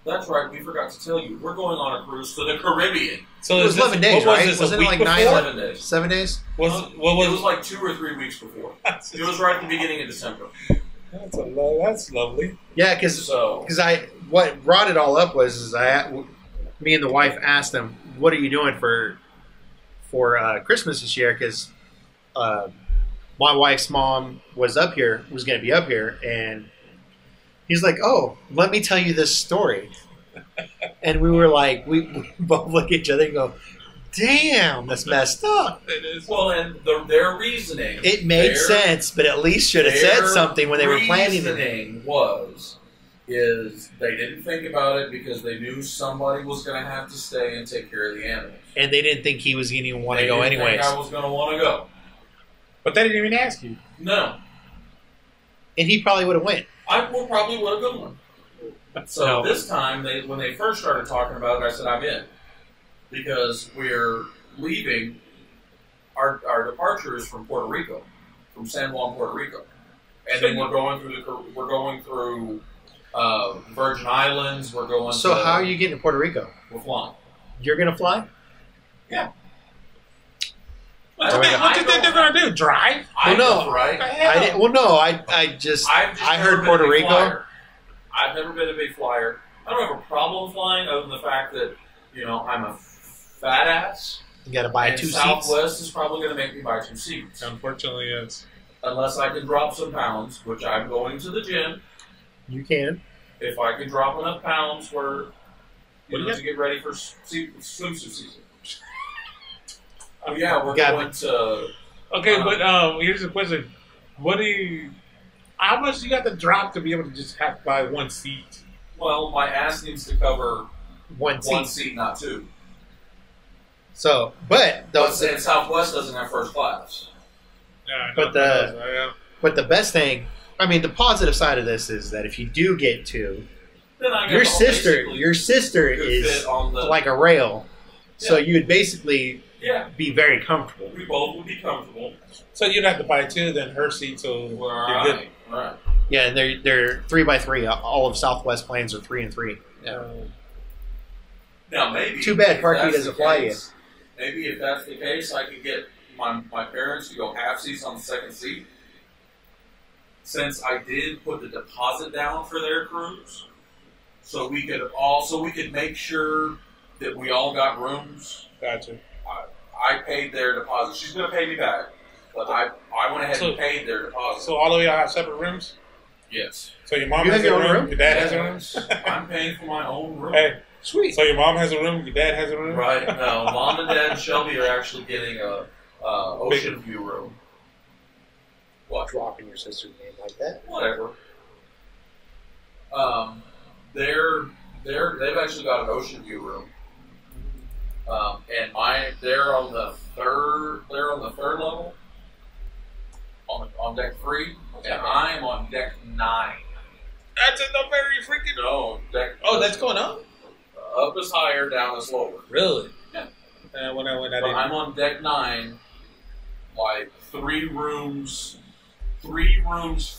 that's right, we forgot to tell you. We're going on a cruise to the Caribbean. So it was 11 days, right? Wasn't it like 7 days. 7 days? It was like 2 or 3 weeks before. It was right at the beginning of December. That's lovely. Yeah, because what brought it all up was me and the wife asked them, "What are you doing for Christmas this year?" Because my wife's mom was going to be up here, and he's like, "Oh, let me tell you this story." And we were like, we both look at each other and go, "Damn, that's messed up." It is. Well, and their reasoning. It made sense, but at least should have said something when they were planning it. Their reasoning is they didn't think about it because they knew somebody was going to have to stay and take care of the animals. And they didn't think he was going to want to go anyways. Think I was going to want to go. But they didn't even ask you. No. And he probably would have went. I probably would have gone. So this time, when they first started talking about it, I said, I'm in. Because we're leaving, our departure is from Puerto Rico, from San Juan, Puerto Rico. And then we're going through Virgin Islands, we're going So how are you getting to Puerto Rico? We're flying. You're going to fly? Yeah. What do you think they're going to do? Drive? Well, no. Right? I heard Puerto Rico. Flyer. I've never been a big flyer. I don't have a problem flying other than the fact that, I'm a fat ass. You got to buy 2 seats. Southwest is probably going to make me buy 2 seats. Unfortunately, yes. Unless I can drop some pounds, which I'm going to the gym. You can. If I can drop enough pounds where, to get ready for swimsuit season. Yeah, we're going to... Okay, but here's the question. How much do you got to drop to be able to just have to buy 1 seat? Well, my ass needs to cover one seat. One seat, not two. So, but And Southwest doesn't have first class. Yeah, but the best thing, I mean, the positive side of this is that if you do get two, Then I your guess sister could is fit on the- like a rail, so Yeah. you would basically be very comfortable. We both would be comfortable. So you'd have to buy two, then her seat, so you're good. Right. Yeah, and they're 3x3. All of Southwest planes are 3 and 3. Yeah. Now maybe Too bad if Parkview that's doesn't the fly case, Maybe if that's the case, I could get my parents to go half seats on the second seat. Since I did put the deposit down for their cruise, so we could make sure that we all got rooms. Gotcha. I paid their deposit. She's going to pay me back, but I went ahead and paid their deposit. So all of y'all have separate rooms? Yes. So your mom You has have a your own room, room? your dad has a room? I'm paying for my own room. Hey, sweet. So your mom has a room, your dad has a room? Right. No, Mom and Dad and Shelby are actually getting a ocean view room. What? Dropping your sister's name like that. Whatever. They've actually got an ocean view room. And they're on the third level on deck 3, and I'm on deck 9. That's in the very freaking... No, deck. Oh, that's going up? Up is higher, down is lower. Really? Yeah. When I But I'm on deck 9, like 3 rooms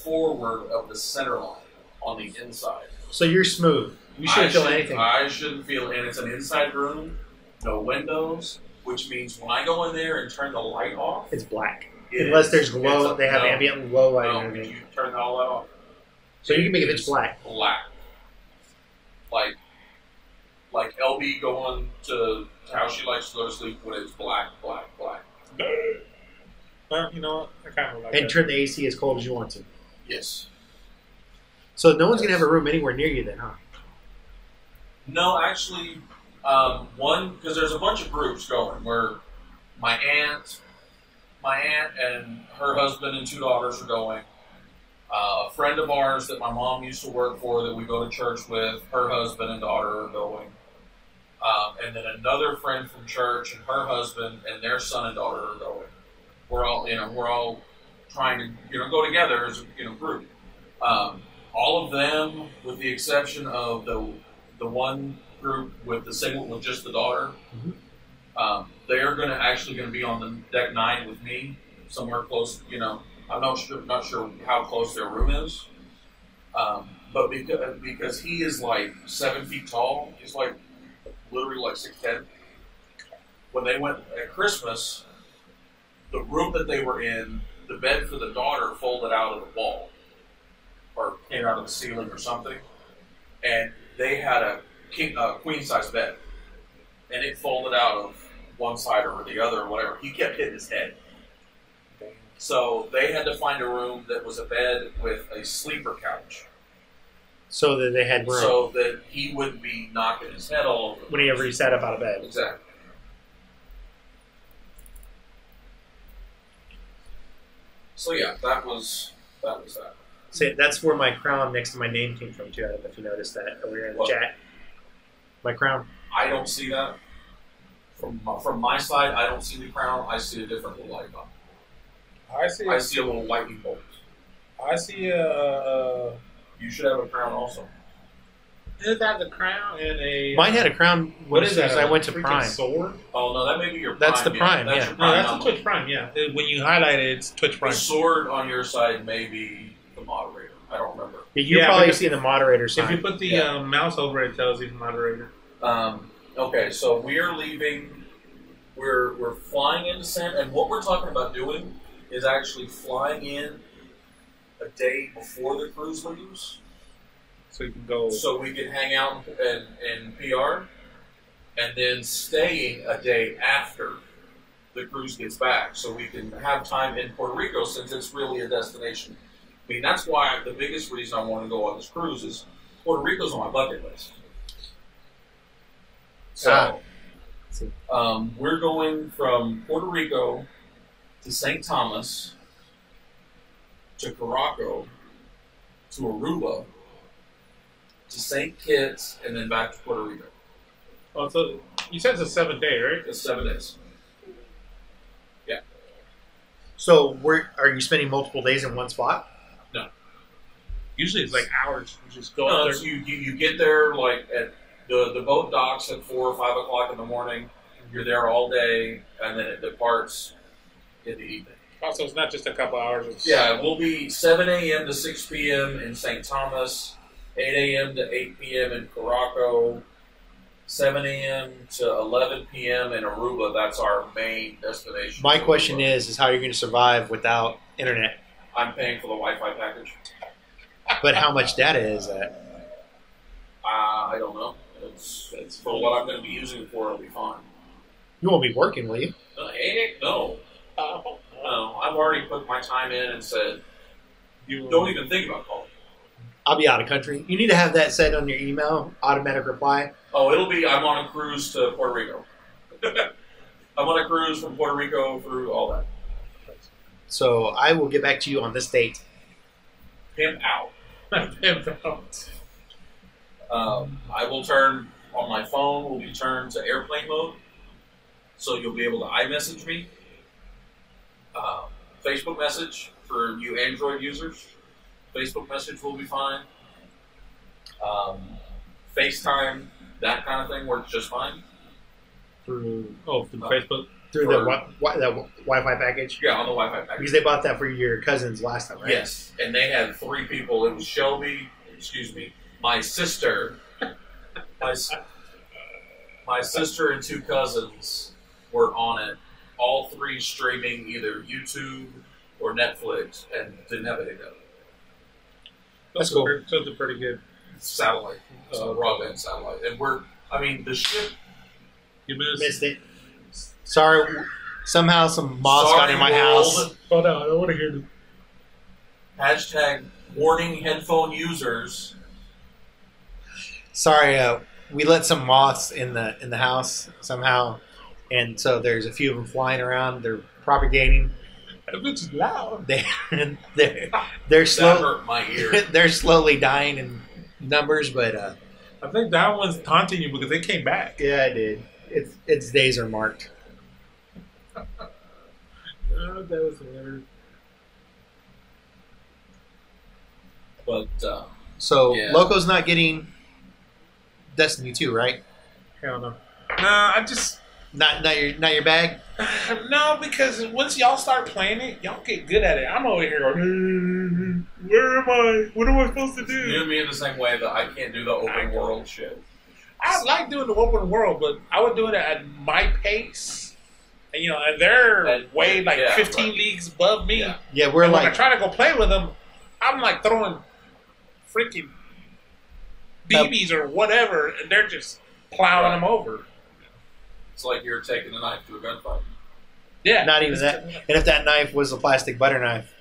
forward of the center line on the inside. So you're smooth. You shouldn't feel anything. I shouldn't feel, and it's an inside room, no windows, which means when I go in there and turn the light off, It's black. Unless there's glow, they have ambient glow light and No, everything. you turn all that off. So you can make it pitch black. Black. Like LB going to how she likes to go to sleep when it's black. Well, you know what? I kind of like And that. turn the AC as cold as you want to. Yes. So no one's going to have a room anywhere near you then, huh? No, actually, because there's a bunch of groups going where my aunt and her husband and 2 daughters are going. A friend of ours that my mom used to work for that we go to church with, her husband and daughter are going. And then another friend from church and her husband and their son and daughter are going. We're all trying to go together as a group. All of them, with the exception of the one group with just the daughter, they're actually going to be on the deck 9 with me, somewhere close. I'm not sure how close their room is, but because he is like 7 feet tall, he's like literally like 6'10". When they went at Christmas, the room that they were in, the bed for the daughter folded out of the wall, or came out of the ceiling or something, and they had a queen size bed, and it folded out of one side or the other or whatever. He kept hitting his head. So they had to find a room that was a bed with a sleeper couch. So that they had room. So that he wouldn't be knocking his head all over. Whenever he sat up out of bed. Exactly. So yeah, that was that. See, that's where my crown next to my name came from too. I don't know if you noticed that over here in the chat. My crown. I don't see that. From my side, I don't see the crown. I see a different little icon. I see a little lightning bolt. I see You should have a crown also. Is that the crown and a... Mine had a crown What is that? as I went to freaking Prime. sword? Oh no, that may be your Prime. That's the Prime, That's yeah. your No, Prime that's number. the Twitch Prime, yeah. When you highlight it, it's Twitch Prime. The sword on your side may be the moderator. I don't remember. Yeah, you Yeah, probably because see the moderator If sign. you put the mouse over it, it tells you the moderator. Okay, so we are leaving. We're flying into and what we're talking about doing is actually flying in a day before the cruise leaves, So you can go... so we can hang out in PR, and then staying a day after the cruise gets back, so we can have time in Puerto Rico since it's really a destination. I mean, that's why the biggest reason I want to go on this cruise is Puerto Rico's on my bucket list. So, we're going from Puerto Rico to St. Thomas to Caraco to Aruba to St. Kitts and then back to Puerto Rico. Oh, so you said it's a 7-day, right? It's 7 days. Yeah. So, are you spending multiple days in one spot? No. Usually it's like hours. You just go No, out it's there. you get there like at the boat docks at 4 or 5 o'clock in the morning. You're there all day, and then it departs in the evening. Oh, so it's not just a couple hours. It's Yeah, we'll be 7 a.m. to 6 p.m. in St. Thomas, 8 a.m. to 8 p.m. in Caraco, 7 a.m. to 11 p.m. in Aruba. That's our main destination. My question is how you're going to survive without internet? I'm paying for the Wi-Fi package. But how much data is that? I don't know. It's for what I'm going to be using it for. It'll be fine. You won't be working, will you? Heck no. No, I've already put my time in and said, you don't even think about calling. I'll be out of country. You need to have that set on your email, automatic reply. Oh, it'll be, I'm on a cruise to Puerto Rico. I'm on a cruise from Puerto Rico through all that. So I will get back to you on this date. Pimp out. Pimp out. I will turn, on my phone, will be turned to airplane mode. So you'll be able to iMessage me. Facebook message for you Android users. Facebook message will be fine. FaceTime, that kind of thing works just fine. Through Facebook? Through the Wi-Fi package? Yeah, on the Wi-Fi package. Because they bought that for your cousins last time, right? Yes, and they had 3 people. It was Shelby, my sister, my sister and 2 cousins were on it. All 3 streaming either YouTube or Netflix and didn't have a hiccup. That's cool. So it's a pretty good Satellite, broadband satellite. And the ship. You Missed it. Sorry, somehow some moths got in my house. Oh no, I don't want to hear this. Hashtag warning headphone users. Sorry, we let some moths in the house somehow, and so there's a few of them flying around. They're propagating. That bitch is loud. They're slow. That hurt my ear. They're slowly dying in numbers, but I think that one's taunting you because they came back. yeah, I did. Its days are marked. Oh, that was hilarious. But So yeah. Loco's not getting Destiny 2, right? Hell no. Nah, I just Not your bag. no, because once y'all start playing it, y'all get good at it. I'm over here going, where am I? What am I supposed to do? you and me in the same way that I can't do the open world shit. I like doing the open world, but I would do it at my pace. And and they're way 15 leagues above me. Yeah. Yeah, we're And when I like try to go play with them, I'm like throwing freaking BBs or whatever, and they're just plowing them over. It's like you're taking a knife to a gunfight. Yeah, not even that. And if that knife was a plastic butter knife,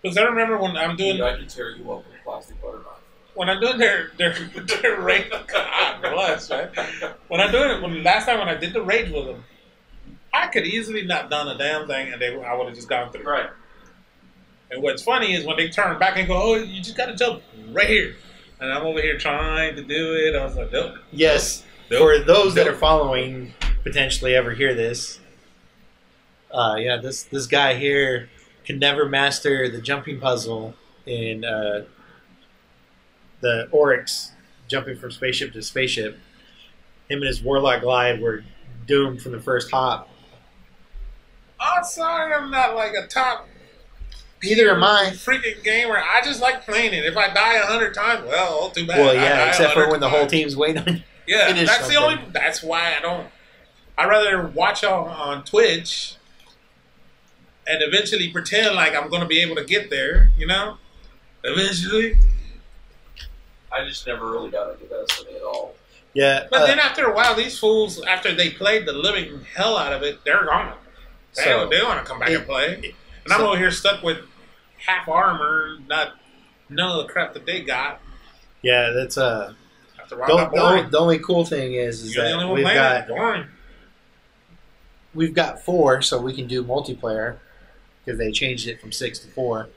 because I remember when I'm doing, Dude, I can tear you up with a plastic butter knife. when I'm doing their raid. God bless, man. When I'm doing it, last time when I did the raids with them, I could easily not done a damn thing, and I would have just gone through. Right. And what's funny is when they turn back and go, "Oh, you just got to jump right here," and I'm over here trying to do it. I was like, "Nope." yes. For those that are following, potentially ever hear this, this guy here can never master the jumping puzzle in the Oryx, jumping from spaceship to spaceship. Him and his Warlock glide were doomed from the first hop. I'm sorry, I'm not like a top. Neither am I. Freaking gamer. I just like playing it. If I die 100 times, well, too bad. Well, I yeah, die except for 100 when the whole times. team's waiting on you. Yeah, Finish that's the something. only. That's why I don't. I'd rather watch on Twitch and eventually pretend like I'm going to be able to get there. Eventually. I just never really got into Destiny at all. Yeah. But then after a while, these fools, after they played the living hell out of it, they're gone. They want to come back and play. And I'm over here stuck with half armor, none of the crap that they got. Yeah, that's After a while, it got boring. the only cool thing is You're the only that one playing it. Boring. we've got 4, so we can do multiplayer because they changed it from 6 to 4.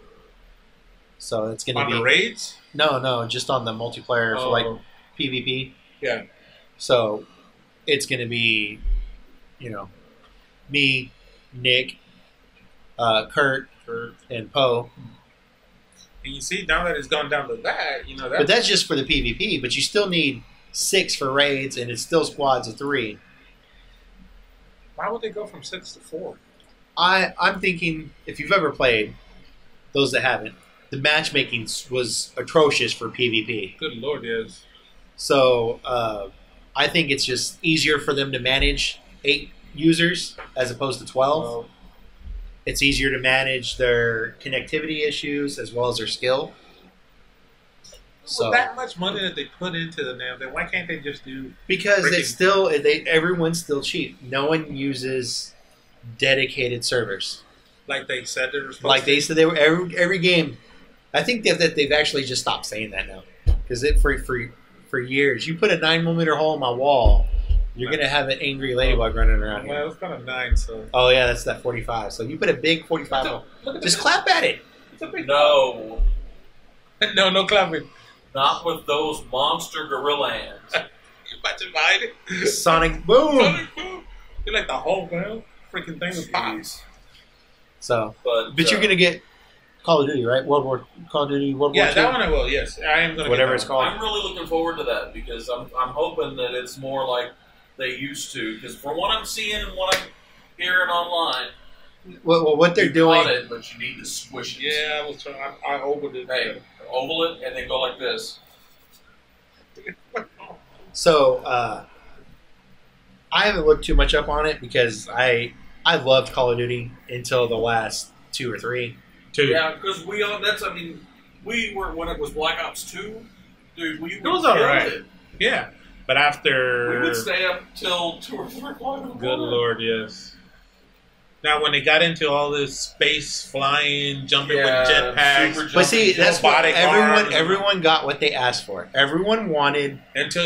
So it's going to be On the raids? no, just on the multiplayer for like PvP. Yeah. So it's going to be, me, Nick, Kurt, and Poe. And you see, now that it's gone down to that, But that's just for the PvP. But you still need 6 for raids, and it's still squads of 3. Why would they go from 6 to 4? I'm thinking, if you've ever played, those that haven't, the matchmaking was atrocious for PvP. Good Lord, yes. So I think it's just easier for them to manage 8 users as opposed to 12. Well, It's easier to manage their connectivity issues as well as their skill. So that much money that they put into the damn thing, why can't they just do? because everyone's still cheap. No one uses dedicated servers Like they said they were supposed like to. they said they were every game. I think that they've actually just stopped saying that now because for years you put a 9mm hole in my wall, you're gonna have an angry ladybug running around here. Well, it's kind of 9, so. Oh yeah, that's that 45. So you put a big 45 hole. Just clap at it. It's a big No, no clapping. not with those monster gorilla hands. You about to bite it? Sonic boom. You're like the whole man. Freaking thing with pops. So, But you're gonna get Call of Duty, right? Call of Duty World War Yeah, II? that one I will. Yes, I am gonna. Whatever get it's that one. called. I'm really looking forward to that because I'm hoping that it's more like they used to. Because from what I'm seeing and what I'm hearing online, Well, what they're you doing. cut it, but you need to squish it. Yeah, I was trying. I opened it. Hey, oval it and then go like this. So I haven't looked too much up on it because I loved Call of Duty until the last 2 or 3. Yeah, because we were when it was Black Ops 2, dude. We It was killed alright. it. Yeah, but after We would stay up till 2 or 3 o'clock in the Good morning. Lord, yes. Now, when they got into all this space flying, jumping with jetpacks, super But see, jumping, that's what robotic arms. everyone got what they asked for. Everyone wanted. until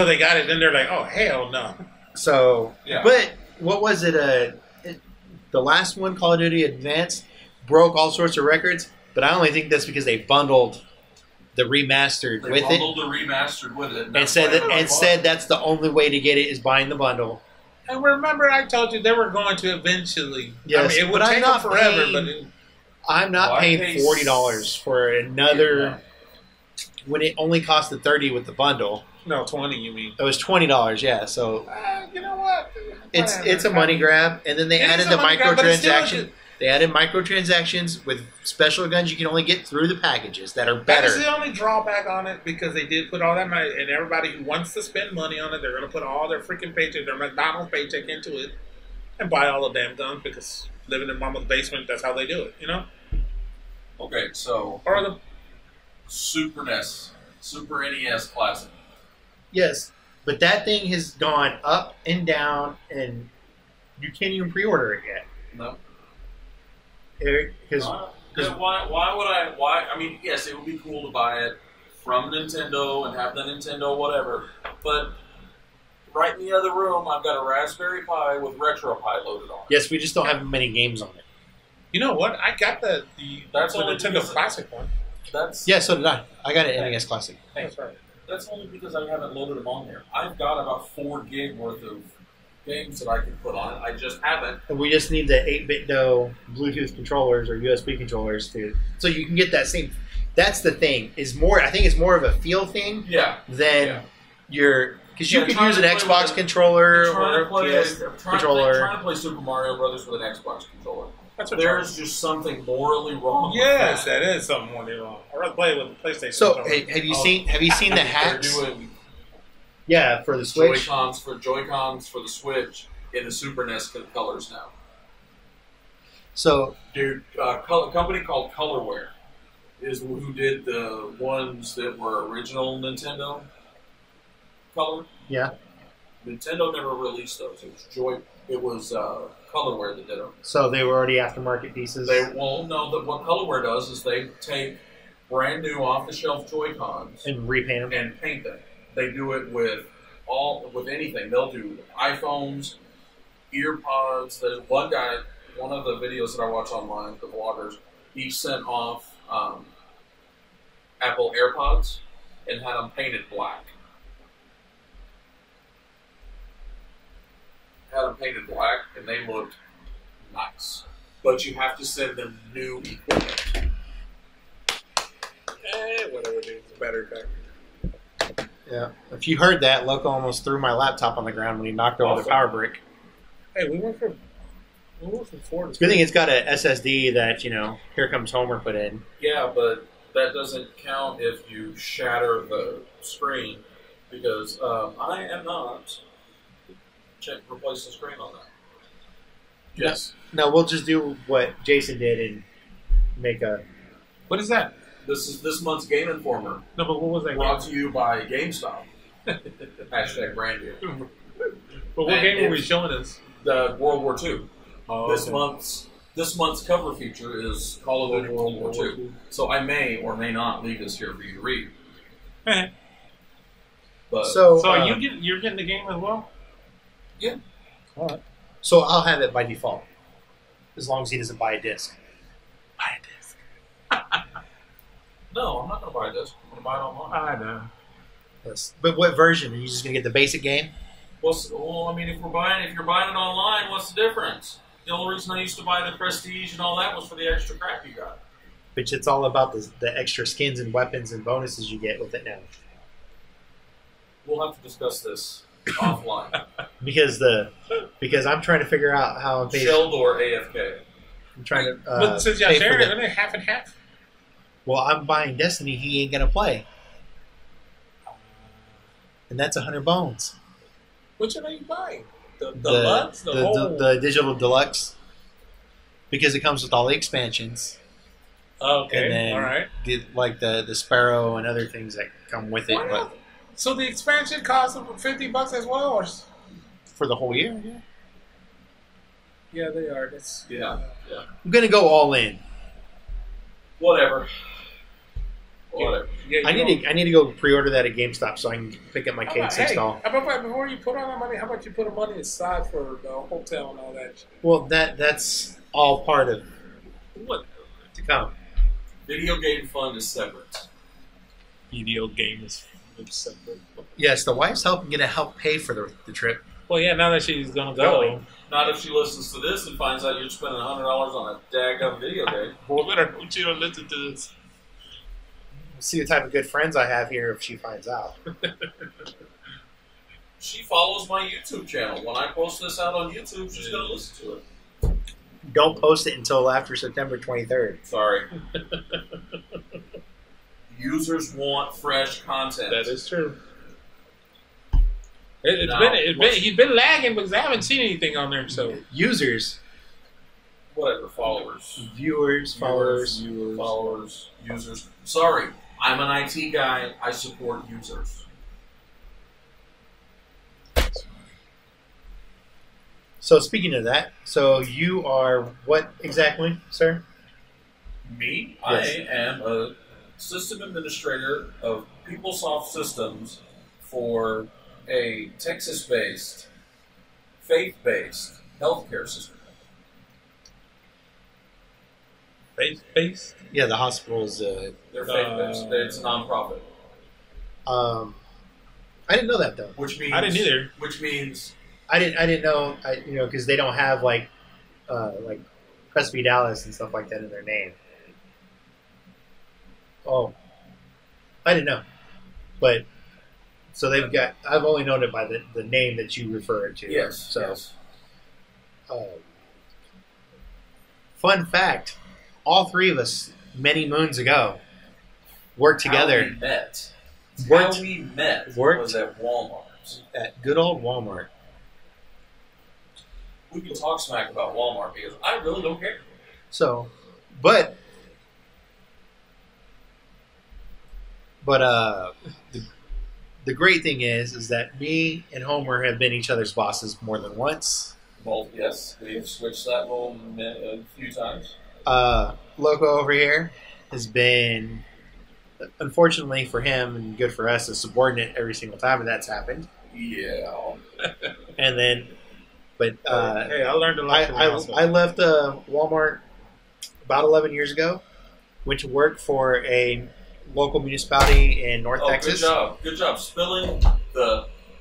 they got it, then they're like, oh hell no. So, Yeah. but what was it? The last one, Call of Duty Advanced, broke all sorts of records. But I only think that's because they bundled the remastered They with it bundled the remastered with it, and said that's the only way to get it is buying the bundle. And remember, I told you they were going to eventually. Yes, I mean, it would but I'm take not them forever, paying- but I'm not Well, I paying pay $40 for another when it only costed $30 with the bundle. no, 20. You mean? It was $20, yeah. So You know what? it's a money grab, and then they It is added a the money grab, but it's still microtransaction. They added microtransactions with special guns you can only get through the packages that are That better. is the only drawback on it because they did put all that money, and everybody who wants to spend money on it, they're going to put all their freaking paycheck, their McDonald's paycheck into it, and buy all the damn guns because living in mama's basement, that's how they do it, you know? Okay, so Or the Super NES, Super NES Classic. Yes, but that thing has gone up and down, and you can't even pre-order it yet. No. Because Why would I? Why? I mean, yes, it would be cool to buy it from Nintendo and have the Nintendo whatever, but right in the other room, I've got a Raspberry Pi with RetroPie loaded on it. yes, we just don't have many games on it. you know what? I got the That's the only Nintendo because- Classic one. That's Yeah, so did I. I got an NES Classic. That's right. That's only because I haven't loaded them on there. I've got about 4 gig worth of games that I can put on it. I just haven't. And we just need the 8-bit Bluetooth controllers or USB controllers so you can get that same. That's the thing. I think it's more of a feel thing Yeah. than because you Yeah, could trying use to an play Xbox with controller I'm trying or to play, a PS I'm controller. trying to play Super Mario Brothers with an Xbox controller. That's what There's just something morally wrong. Yes, with that is something more than wrong. I'd rather play it with the PlayStation. So controller. have you seen the They're hacks? doing Yeah, for the Switch. Joy-Cons for the Switch in the Super NES colors now. So Dude, a company called Colorware is who did the ones that were original Nintendo color. yeah, Nintendo never released those. It was Colorware that did them. so they were already aftermarket pieces. What Colorware does is they take brand new off-the-shelf Joy-Cons and repaint them. and paint them. They do it with anything. They'll do iPhones, ear pods. There's one guy, one of the videos that I watch online, the vloggers, he sent off Apple AirPods and had them painted black. had them painted black, and they looked nice. But you have to send them new equipment. Whatever, dude. It's a battery pack. Yeah. If you heard that, Loco almost threw my laptop on the ground when he knocked over the power brick. Hey, we went from Ford. Good thing it's got a SSD that, Here Comes Homer put in. Yeah, but that doesn't count if you shatter the screen, because I am not replace the screen on that. Yes. No, we'll just do what Jason did and make a... What is that? This is this month's Game Informer. No, but what was that? Brought to you by GameStop. Hashtag brand new. But what game were we showing us? The World War II. Oh, this month's cover feature is Call of Duty World War II. So I may or may not leave this here for you to read. But so you're getting the game as well? Yeah. All right. So I'll have it by default, as long as he doesn't buy a disc. Buy a disc. No, I'm not going to buy a disc. I'm going to buy it online. I know. Yes. But what version? Are you just going to get the basic game? Well, I mean, if you're buying it online, what's the difference? The only reason I used to buy the Prestige and all that was for the extra crap you got. Which it's all about the extra skins and weapons and bonuses you get with it now. We'll have to discuss this offline. because I'm trying to figure out how I'm paying. Shelled or AFK? I'm trying to. But since y'all sharing it, isn't it half and half? Well, I'm buying Destiny. He ain't gonna play, and that's 100 bones. Which one are you buying? The deluxe, the digital deluxe, because it comes with all the expansions. Okay, and then all right. Like the Sparrow and other things that come with it. But so the expansion costs $50 as well, or for the whole year? Yeah. Yeah, they are. Yeah. I'm gonna go all in. Whatever. Yeah, I need to go pre-order that at GameStop so I can pick up my K6 doll. Before you put all that money, how about you put the money aside for the hotel and all that? Well, that's all part of what to come. Video game fund is separate. Video game is separate. Yes, the wife's going to help pay for the trip. Well, yeah, now that she's going to go. Not if she listens to this and finds out you're spending $100 on a daggum video game. Well, better hope she don't listen to this. See the type of good friends I have here if she finds out. She follows my YouTube channel. When I post this out on YouTube, she's going to listen to it. Don't post it until after September 23rd. Sorry. Users want fresh content. That is true. He's been lagging because I haven't seen anything on there. So users, whatever, followers, viewers, followers, users. Sorry, I'm an IT guy. I support users. So speaking of that, so you are what exactly, sir? Me? Yes. I am a system administrator of PeopleSoft Systems for a Texas-based, faith-based healthcare system. Faith-based? Yeah, the hospital's... They're faith-based. It's a nonprofit. I didn't know that, though. Which means... I didn't either. Which means... I didn't know, because they don't have, like Presby Dallas and stuff like that in their name. Oh. I didn't know. But... So they've got... I've only known it by the name that you refer it to. Yes. So, yes. Fun fact. All three of us, many moons ago, worked together. How we met. How we met was at Walmart. At good old Walmart. We can talk smack about Walmart because I really don't care. So, but the great thing is that me and Homer have been each other's bosses more than once. Well, yes, we've switched that role a few times. Loco over here has been, unfortunately for him and good for us, a subordinate every single time that's happened. Yeah. And then, but hey, I learned a lot. I left Walmart about 11 years ago. Went to work for a local municipality in North Texas. Good job spilling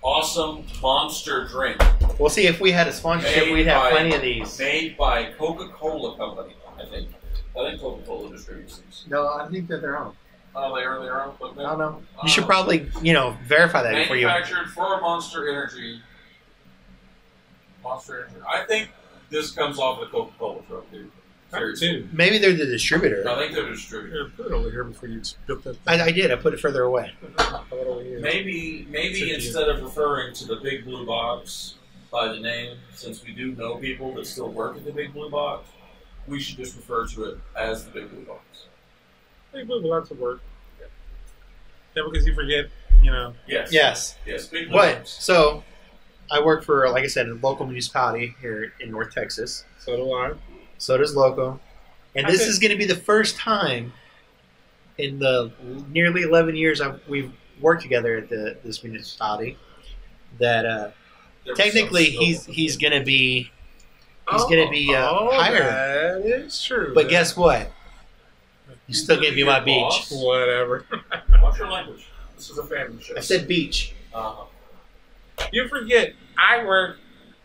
awesome monster drink. We'll see if we had a sponsorship. We'd have plenty of these. Made by Coca-Cola Company, I think. I think Coca-Cola distributes these. No, I think that they're on. Oh, they are their own? I don't know. You should probably, verify that before you. Manufactured for Monster Energy. Monster Energy. I think this comes off the Coca-Cola truck, dude. Seriously. Maybe they're the distributor. I think they're the distributor. Here, put it over here before you spit that. I did. I put it further away. Maybe instead of referring to the Big Blue Box by the name, since we do know people that still work at the Big Blue Box, we should just refer to it as the Big Blue Box. Big Blue Box will work. Yeah, because you forget, Yes. Yes. Big Blue But, Box. so, I work for, like I said, a local municipality here in North Texas. So do I. So does Loco. And this is going to be the first time in the nearly 11 years we've worked together at this municipality that technically he's going to be hired. That is true. But guess what? You still gave me my beach. Whatever. What's your language? This is a family show. I said beach. You forget, I work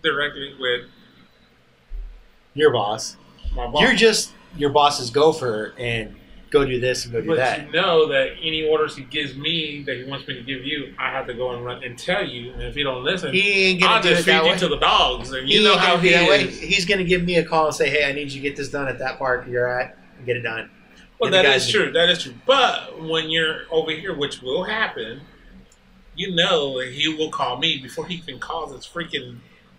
directly with Your boss. my boss. You're just your boss's gopher and go do this and go do But that. you know that any orders he gives me that he wants me to give you, I have to go and run and tell you. And if you don't listen, He ain't gonna I'll do just it feed that you way. to the dogs. And He you know ain't how gonna be he that way. is. He's going to give me a call and say, hey, I need you to get this done at that park you're at and get it done. Well, And the that guys is true. That is true. But when you're over here, which will happen, you know that he will call me before he even calls his freaking.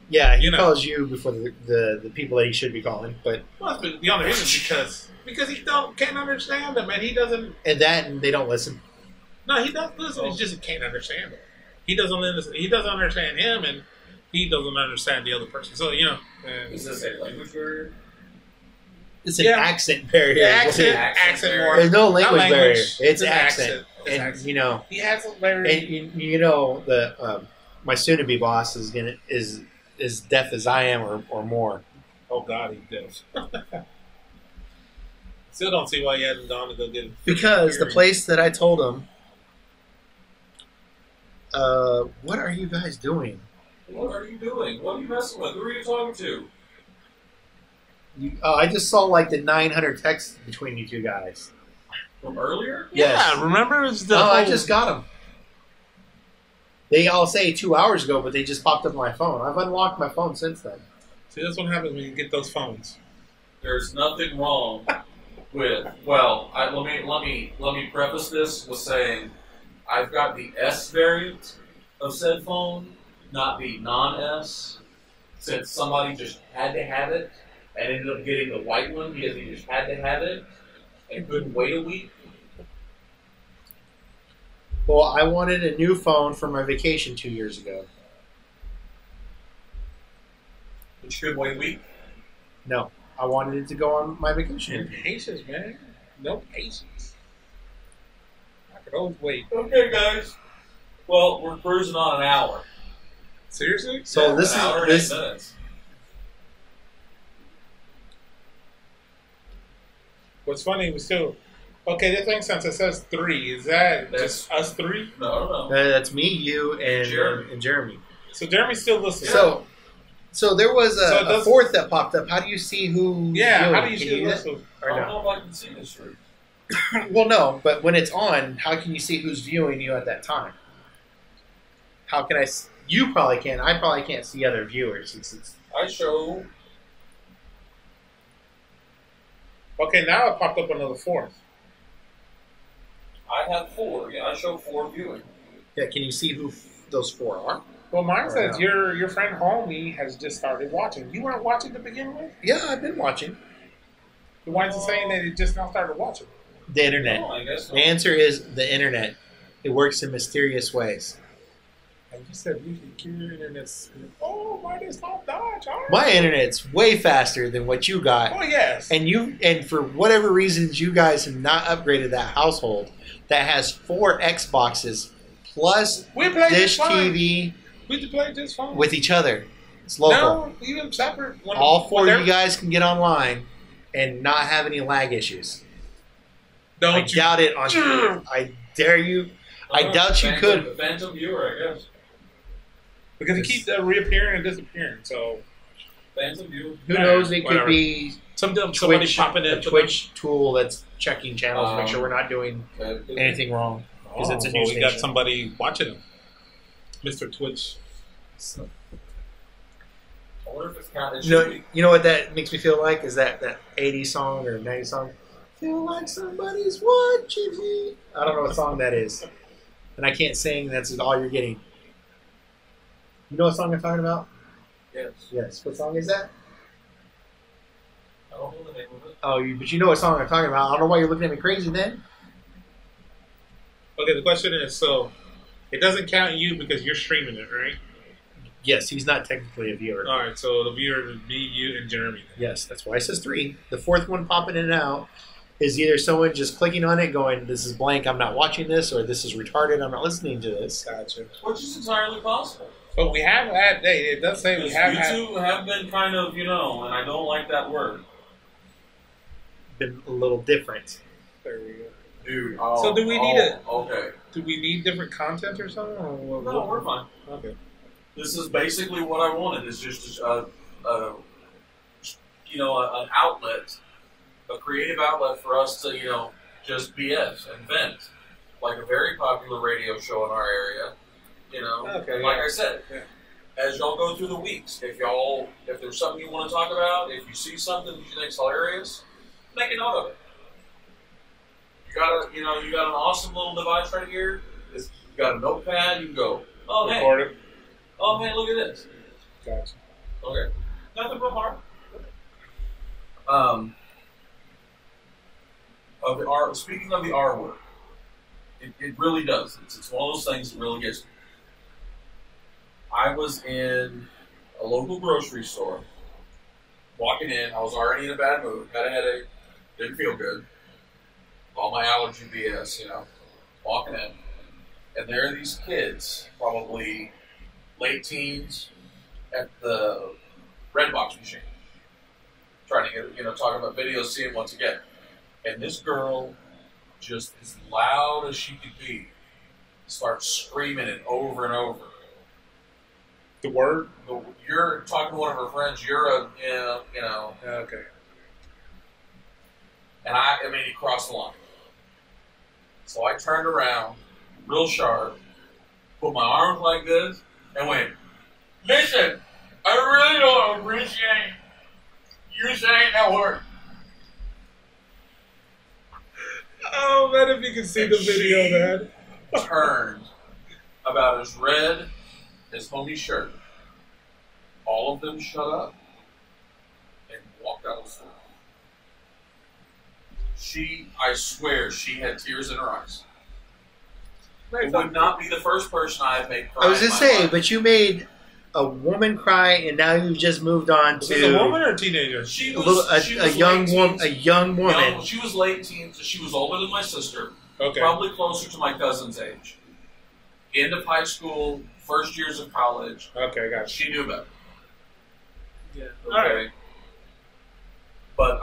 Yeah, he You know. calls you before the people that he should be calling. But Well, the only reason is because he can't understand them, and he doesn't. and they don't listen. No, he does listen. He just can't understand them. He doesn't listen. He doesn't understand him, and he doesn't understand the other person. So Is this a language barrier? It's an Yeah. accent barrier. the accent more. There's no Not language barrier. It's an accent. It's And accent. he has a very. and the my soon-to-be boss is as deaf as I am or more. Oh God, he's deaf. Still don't see why he hasn't gone to go get him. Because the place that I told him, what are you guys doing? What are you doing? What are you messing with? Who are you talking to? I just saw like the 900 texts between you two guys. From earlier? Yes. Yeah, remember it's the. No, I whole- just got them. They all say 2 hours ago, but they just popped up on my phone. I've unlocked my phone since then. See, that's what happens when you get those phones. There's nothing wrong with. Well, let me preface this with saying I've got the S variant of said phone, not the non-S, since somebody just had to have it and ended up getting the white one because he just had to have it and couldn't wait a week. Well, I wanted a new phone for my vacation 2 years ago. But you couldn't wait a week. No, I wanted it to go on my vacation. Patience, man. No patience. I could always wait. Okay, guys. Well, we're cruising on an hour. Seriously? So Yeah, this an hour is and 8 minutes. What's funny, we still. Okay, this thing since it says 3, is that just us 3? No. that's me, you, and Jeremy. and Jeremy. So Jeremy's still listening. So there was So it a does- fourth that popped up. How do you see who? yeah, viewing? how do you Can see do this? that? I Or don't no? know if I can see this through. Well, no, but when it's on, how can you see who's viewing you at that time? How can I? You probably can. I probably can't see other viewers. Since it's I show. Okay, now it popped up another 4th. I have 4. Yeah, I show 4 viewing. yeah. Can you see who those 4 are? Well, mine Or says no? your friend Homie has just started watching. You weren't watching to begin with? Yeah, I've been watching Then why is it saying that it just now started watching? the internet. Oh, I guess so. The answer is the internet. It works in mysterious ways. And you said you can keep your internet. Oh, mine is not Dodge. All right. My internet's way faster than what you got. Oh, yes. And for whatever reasons, you guys have not upgraded that household that has 4 Xboxes plus We played dish just fine. TV We just played just fine. with each other. It's local. No, even separate. When, All 4 when of you guys can get online and not have any lag issues. I Don't you doubt it. I dare you. I doubt you could. The phantom viewer, I guess. Because he keeps reappearing and disappearing. So Phantom View. Who knows? It Whatever. could be somebody popping in a Twitch tool that's checking channels to make sure we're not doing anything wrong. Because it's a new we station. got somebody watching him. Mr. Twitch. I wonder if it's counted. You know what that makes me feel like? Is that 80s song or 90s song? Feel like somebody's watching me. I don't know what song that is. And I can't sing. That's all you're getting. You know what song I'm talking about? Yes. Yes. What song is that? I don't know the name of it. Oh, but you know what song I'm talking about. I don't know why you're looking at me crazy then. Okay, the question is, so it doesn't count you because you're streaming it, right? Yes, he's not technically a viewer. All right, so the viewer would be you and Jeremy. Yes, that's why it says 3. The fourth one popping in and out is either someone just clicking on it going, this is blank, I'm not watching this, or this is retarded, I'm not listening to this. Gotcha. Which is entirely possible. But we have had, hey, it does say we have had. YouTube have been kind of, and I don't like that word. Been a little different. There we go. Dude. So do we need Okay. Do we need different content or something? Or No, we're fine. Okay. This is basically what I wanted. It's just an outlet, a creative outlet for us to, just BS and vent, like a very popular radio show in our area. Okay, and like I said, as y'all go through the weeks, if there's something you want to talk about, if you see something that you think's hilarious, make a note of it. You got an awesome little device right here. You got a notepad. You can go, oh hey, oh man, look at this. Gotcha. Okay, nothing real hard. Speaking of the R word, it really does. It's one of those things that really gets me. I was in a local grocery store. Walking in, I was already in a bad mood, had a headache, didn't feel good. All my allergy BS, walking in. And there are these kids, probably late teens, at the Redbox machine. Trying to get, talking about videos, seeing what to get. And this girl, just as loud as she could be, starts screaming it over and over. The word? You're talking to one of her friends, you're Okay. And he crossed the line. So I turned around, real sharp, put my arms like this, and went, listen, I really don't appreciate you saying that word. Oh, man, if you can see the video, man. Turned about as red as homie's shirt. All of them shut up and walked out of the store. I swear, she had tears in her eyes. It would not be the first person I have made cry. I was just saying, but you made a woman cry, and now you've just moved on to... Was it a woman or a teenager? She was a young woman. She was late teens. She was older than my sister. Okay. Probably closer to my cousin's age. End of high school, first years of college. Okay, gotcha. She knew better. Yeah. Okay. Right. But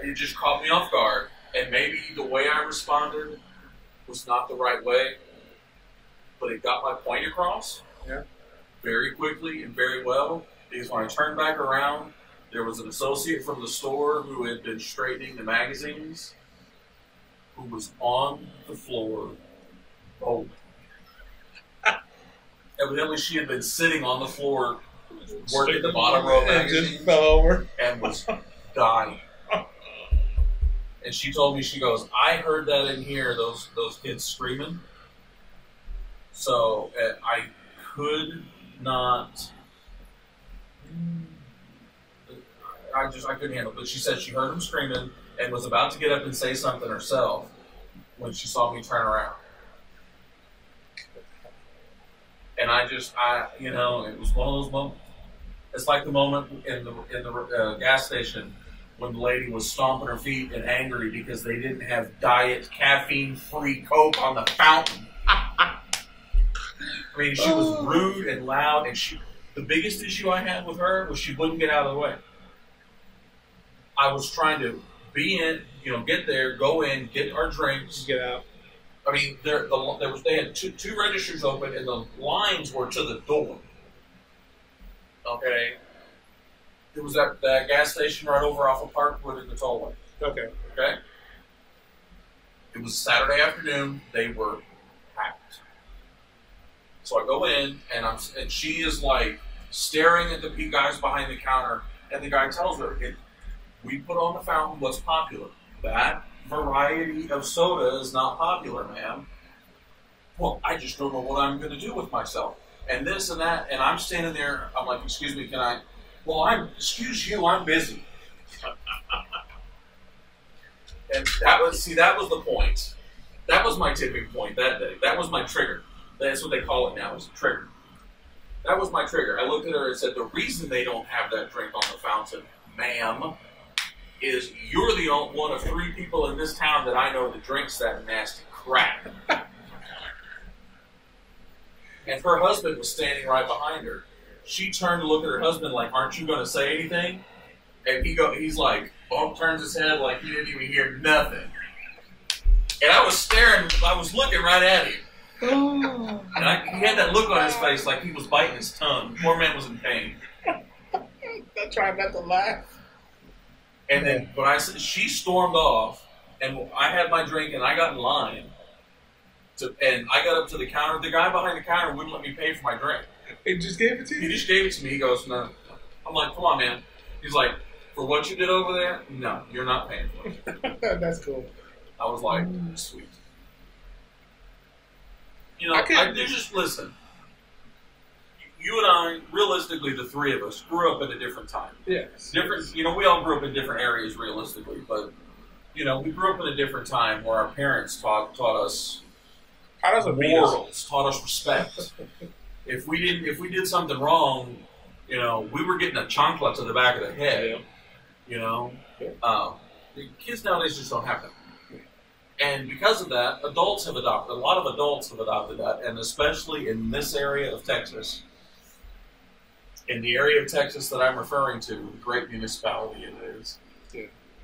it just caught me off guard. And maybe the way I responded was not the right way. But it got my point across. Yeah. Very quickly and very well. Because when I turned back around, there was an associate from the store who had been straightening the magazines, who was on the floor bowling. Evidently, she had been sitting on the floor working the bottom row of magazines just fell over and was dying. And she told me, she goes, I heard that in here, those kids screaming. So I could not. I couldn't handle it. But she said she heard them screaming and was about to get up and say something herself when she saw me turn around. And it was one of those moments. It's like the moment in the gas station when the lady was stomping her feet and angry because they didn't have diet caffeine-free Coke on the fountain. I mean, she was rude and loud, and the biggest issue I had with her was she wouldn't get out of the way. I was trying to be in, get there, go in, get our drinks, get out. I mean, they had two registers open, and the lines were to the door. Okay. It was at that gas station right over off of Parkwood in the tollway. Okay. Okay? It was Saturday afternoon. They were packed. So I go in, and she is like staring at the guys behind the counter, and the guy tells her, we put on the fountain what's popular. That variety of soda is not popular, ma'am. Well, I just don't know what I'm going to do with myself. And this and that, and I'm standing there, I'm like, excuse me, can I? Well, excuse you, I'm busy. And that was the point. That was my tipping point that day. That was my trigger. That's what they call it now, is a trigger. That was my trigger. I looked at her and said, the reason they don't have that drink on the fountain, ma'am, is you're the only one of 3 people in this town that I know that drinks that nasty crap. And her husband was standing right behind her. She turned to look at her husband like, aren't you going to say anything? And he's like, turns his head like he didn't even hear nothing. And I was staring, I was looking right at him. Oh. And he had that look on his face like he was biting his tongue. The poor man was in pain. I tried not to laugh. And then, she stormed off, and I had my drink, and I got in line. And I got up to the counter. The guy behind the counter wouldn't let me pay for my drink. He just gave it to you? He just gave it to me. He goes, no. I'm like, come on, man. He's like, for what you did over there, no, you're not paying for it. That's cool. I was like, sweet. You know, just listen. You and I, realistically, the 3 of us, grew up at a different time. Yes. Different. You know, we all grew up in different areas, realistically, but you know, we grew up in a different time where our parents taught us morals, taught us respect. If we did something wrong, you know, we were getting a chancla to the back of the head. Yeah. You know, the kids nowadays just don't have that. And because of that, a lot of adults have adopted that, and especially in this area of Texas, in the area of Texas that I'm referring to, the great municipality it is,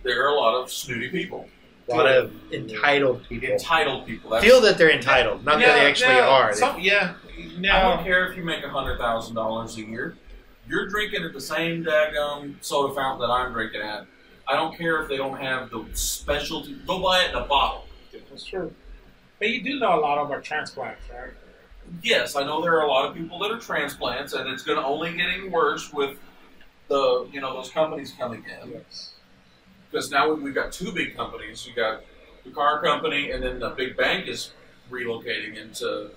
there are a lot of snooty people. A lot of entitled people. Entitled people. Feel that they're entitled, not that they actually are. I don't care if you make $100,000 a year. You're drinking at the same daggum soda fountain that I'm drinking at. I don't care if they don't have the specialty. Go buy it in a bottle. That's true. But you do know a lot of them are transplants, right? Yes, I know there are a lot of people that are transplants, and it's going to only getting worse with those companies coming in. Yes. Because now we've got 2 big companies. You got the car company, and then the big bank is relocating into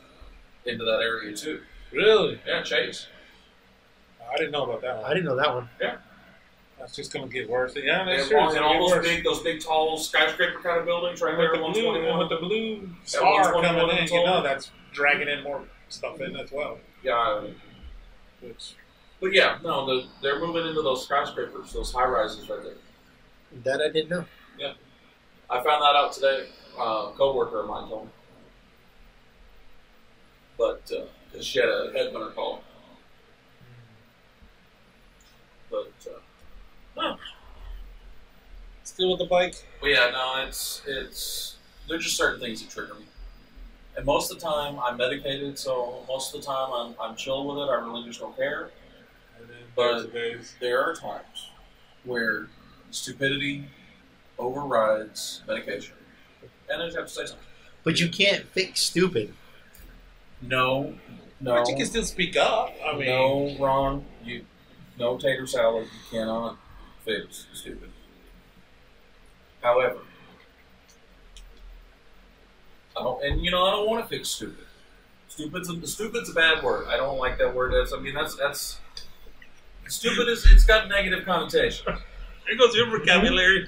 that area too. Really? Yeah, Chase. I didn't know about that one. I didn't know that one. Yeah. That's just going to get worse. Yeah, that's true. And all those big, tall skyscraper kind of buildings right there. With the blue star coming in, that's dragging in more stuff in as well. Yeah. But yeah, no, they're moving into those skyscrapers, those high rises right there. That I didn't know. Yeah. I found that out today. A co-worker of mine told me. But she had a headhunter call. But still with the bike? Well, yeah, no, it's there's just certain things that trigger me. And most of the time I'm medicated, so most of the time I'm chill with it. I really just don't care. And then but there are times where stupidity overrides medication. And I just have to say something. But you can't fix stupid. No. But you can still speak up. I mean, no, Ron. No tater salad. You cannot fix stupid. However, I don't want to fix stupid. Stupid's a bad word. I don't like that word. That's stupid. It's got negative connotation. There goes your vocabulary.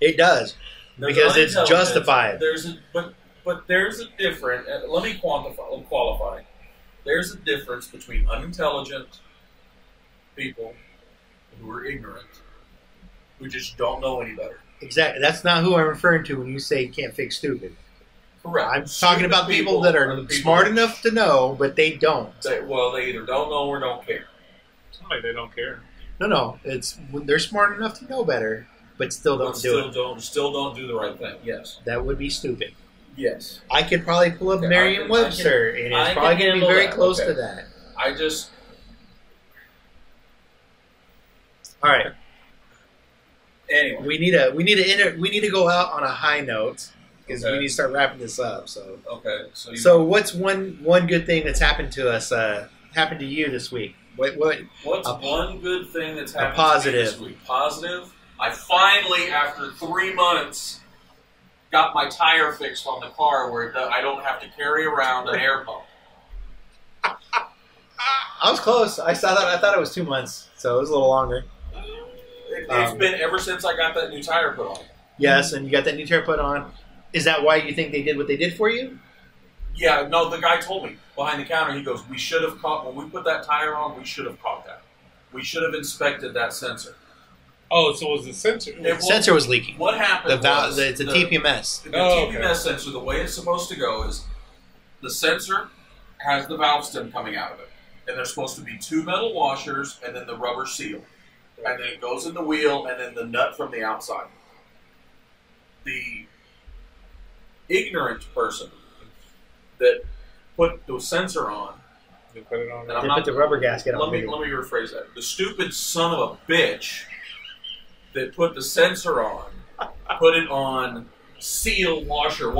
It does, because it's justified. But there's a difference. Let me qualify. There's a difference between unintelligent people who are ignorant, who just don't know any better. Exactly. That's not who I'm referring to when you say you can't fix stupid. Correct. I'm talking about people that are smart enough to know, but they don't. They either don't know or don't care. It's not like they don't care. No. It's they're smart enough to know better, but still don't do it. Still don't do the right thing. Yes. That would be stupid. Yes. I could probably pull up Merriam-Webster, and it's probably going to be very close to that. All right. Anyway, We need to go out on a high note because we need to start wrapping this up. So okay. So what's one good thing that's happened to us? Happened to you this week? What's one good thing that's happened positive. to me this week? Positive. I finally, after 3 months, got my tire fixed on the car where I don't have to carry around an air pump. I was close. I saw that. I thought it was 2 months, so it was a little longer. It's been ever since I got that new tire put on. Yes, and you got that new tire put on. Is that why you think they did what they did for you? Yeah, no, the guy told me behind the counter, he goes, we should have caught, when we put that tire on, we should have caught that. We should have inspected that sensor. Oh, so it was the sensor? The sensor was leaking. What happened it's a TPMS. The TPMS sensor, the way it's supposed to go is the sensor has the valve stem coming out of it. And there's supposed to be 2 metal washers and then the rubber seal. And then it goes in the wheel and then the nut from the outside. The ignorant person that put the sensor on. They put it on. They put the rubber gasket on. Let me rephrase that. The stupid son of a bitch that put the sensor on, put it on seal washer.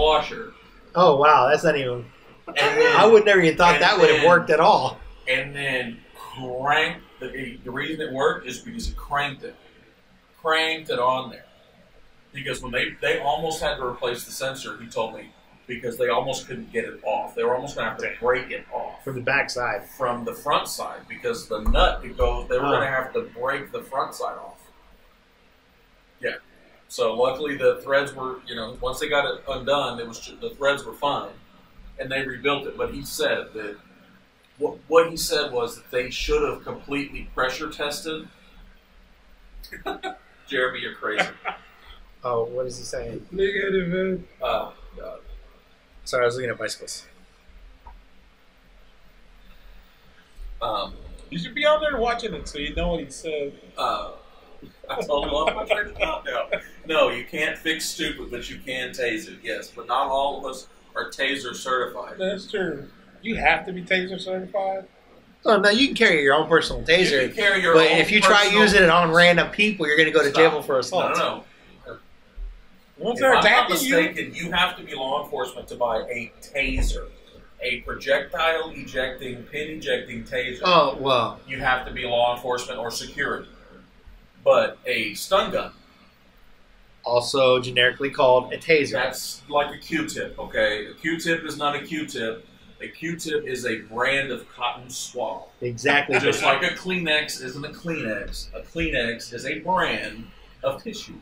Oh wow, that's not even. And then, I would never even thought that would have worked at all. And then cranked the reason it worked is because it cranked it on there. Because when they almost had to replace the sensor, he told me, because they almost couldn't get it off. They were almost going to have to break it off. From the back side. From the front side, because the nut, they were going to have to break the front side off. Yeah. So luckily the threads were, once they got it undone, the threads were fine. And they rebuilt it. But he said that, what he said was that they should have completely pressure tested. Jeremy, you're crazy. Oh, what is he saying? Negative, man. Oh, God. Sorry, I was looking at bicycles. You should be out there watching it so you know what he said. I told him I'm trying to talk now. No, you can't fix stupid, but you can tase it, yes. But not all of us are taser certified. That's true. You have to be taser certified? Oh, no, you can carry your own personal taser. You can carry your but own if you try personal- using it on random people, you're going to go to jail for assault. No. Once If they're I'm not attacking you, mistaken, you have to be law enforcement to buy a taser. A projectile ejecting, pin ejecting taser. Oh, well. You have to be law enforcement or security. But a stun gun, Also generically called a taser. that's like a Q-tip, okay? A Q-tip is not a Q-tip. A Q-tip is a brand of cotton swab. Exactly. Just like a Kleenex isn't a Kleenex. A Kleenex is a brand of tissue.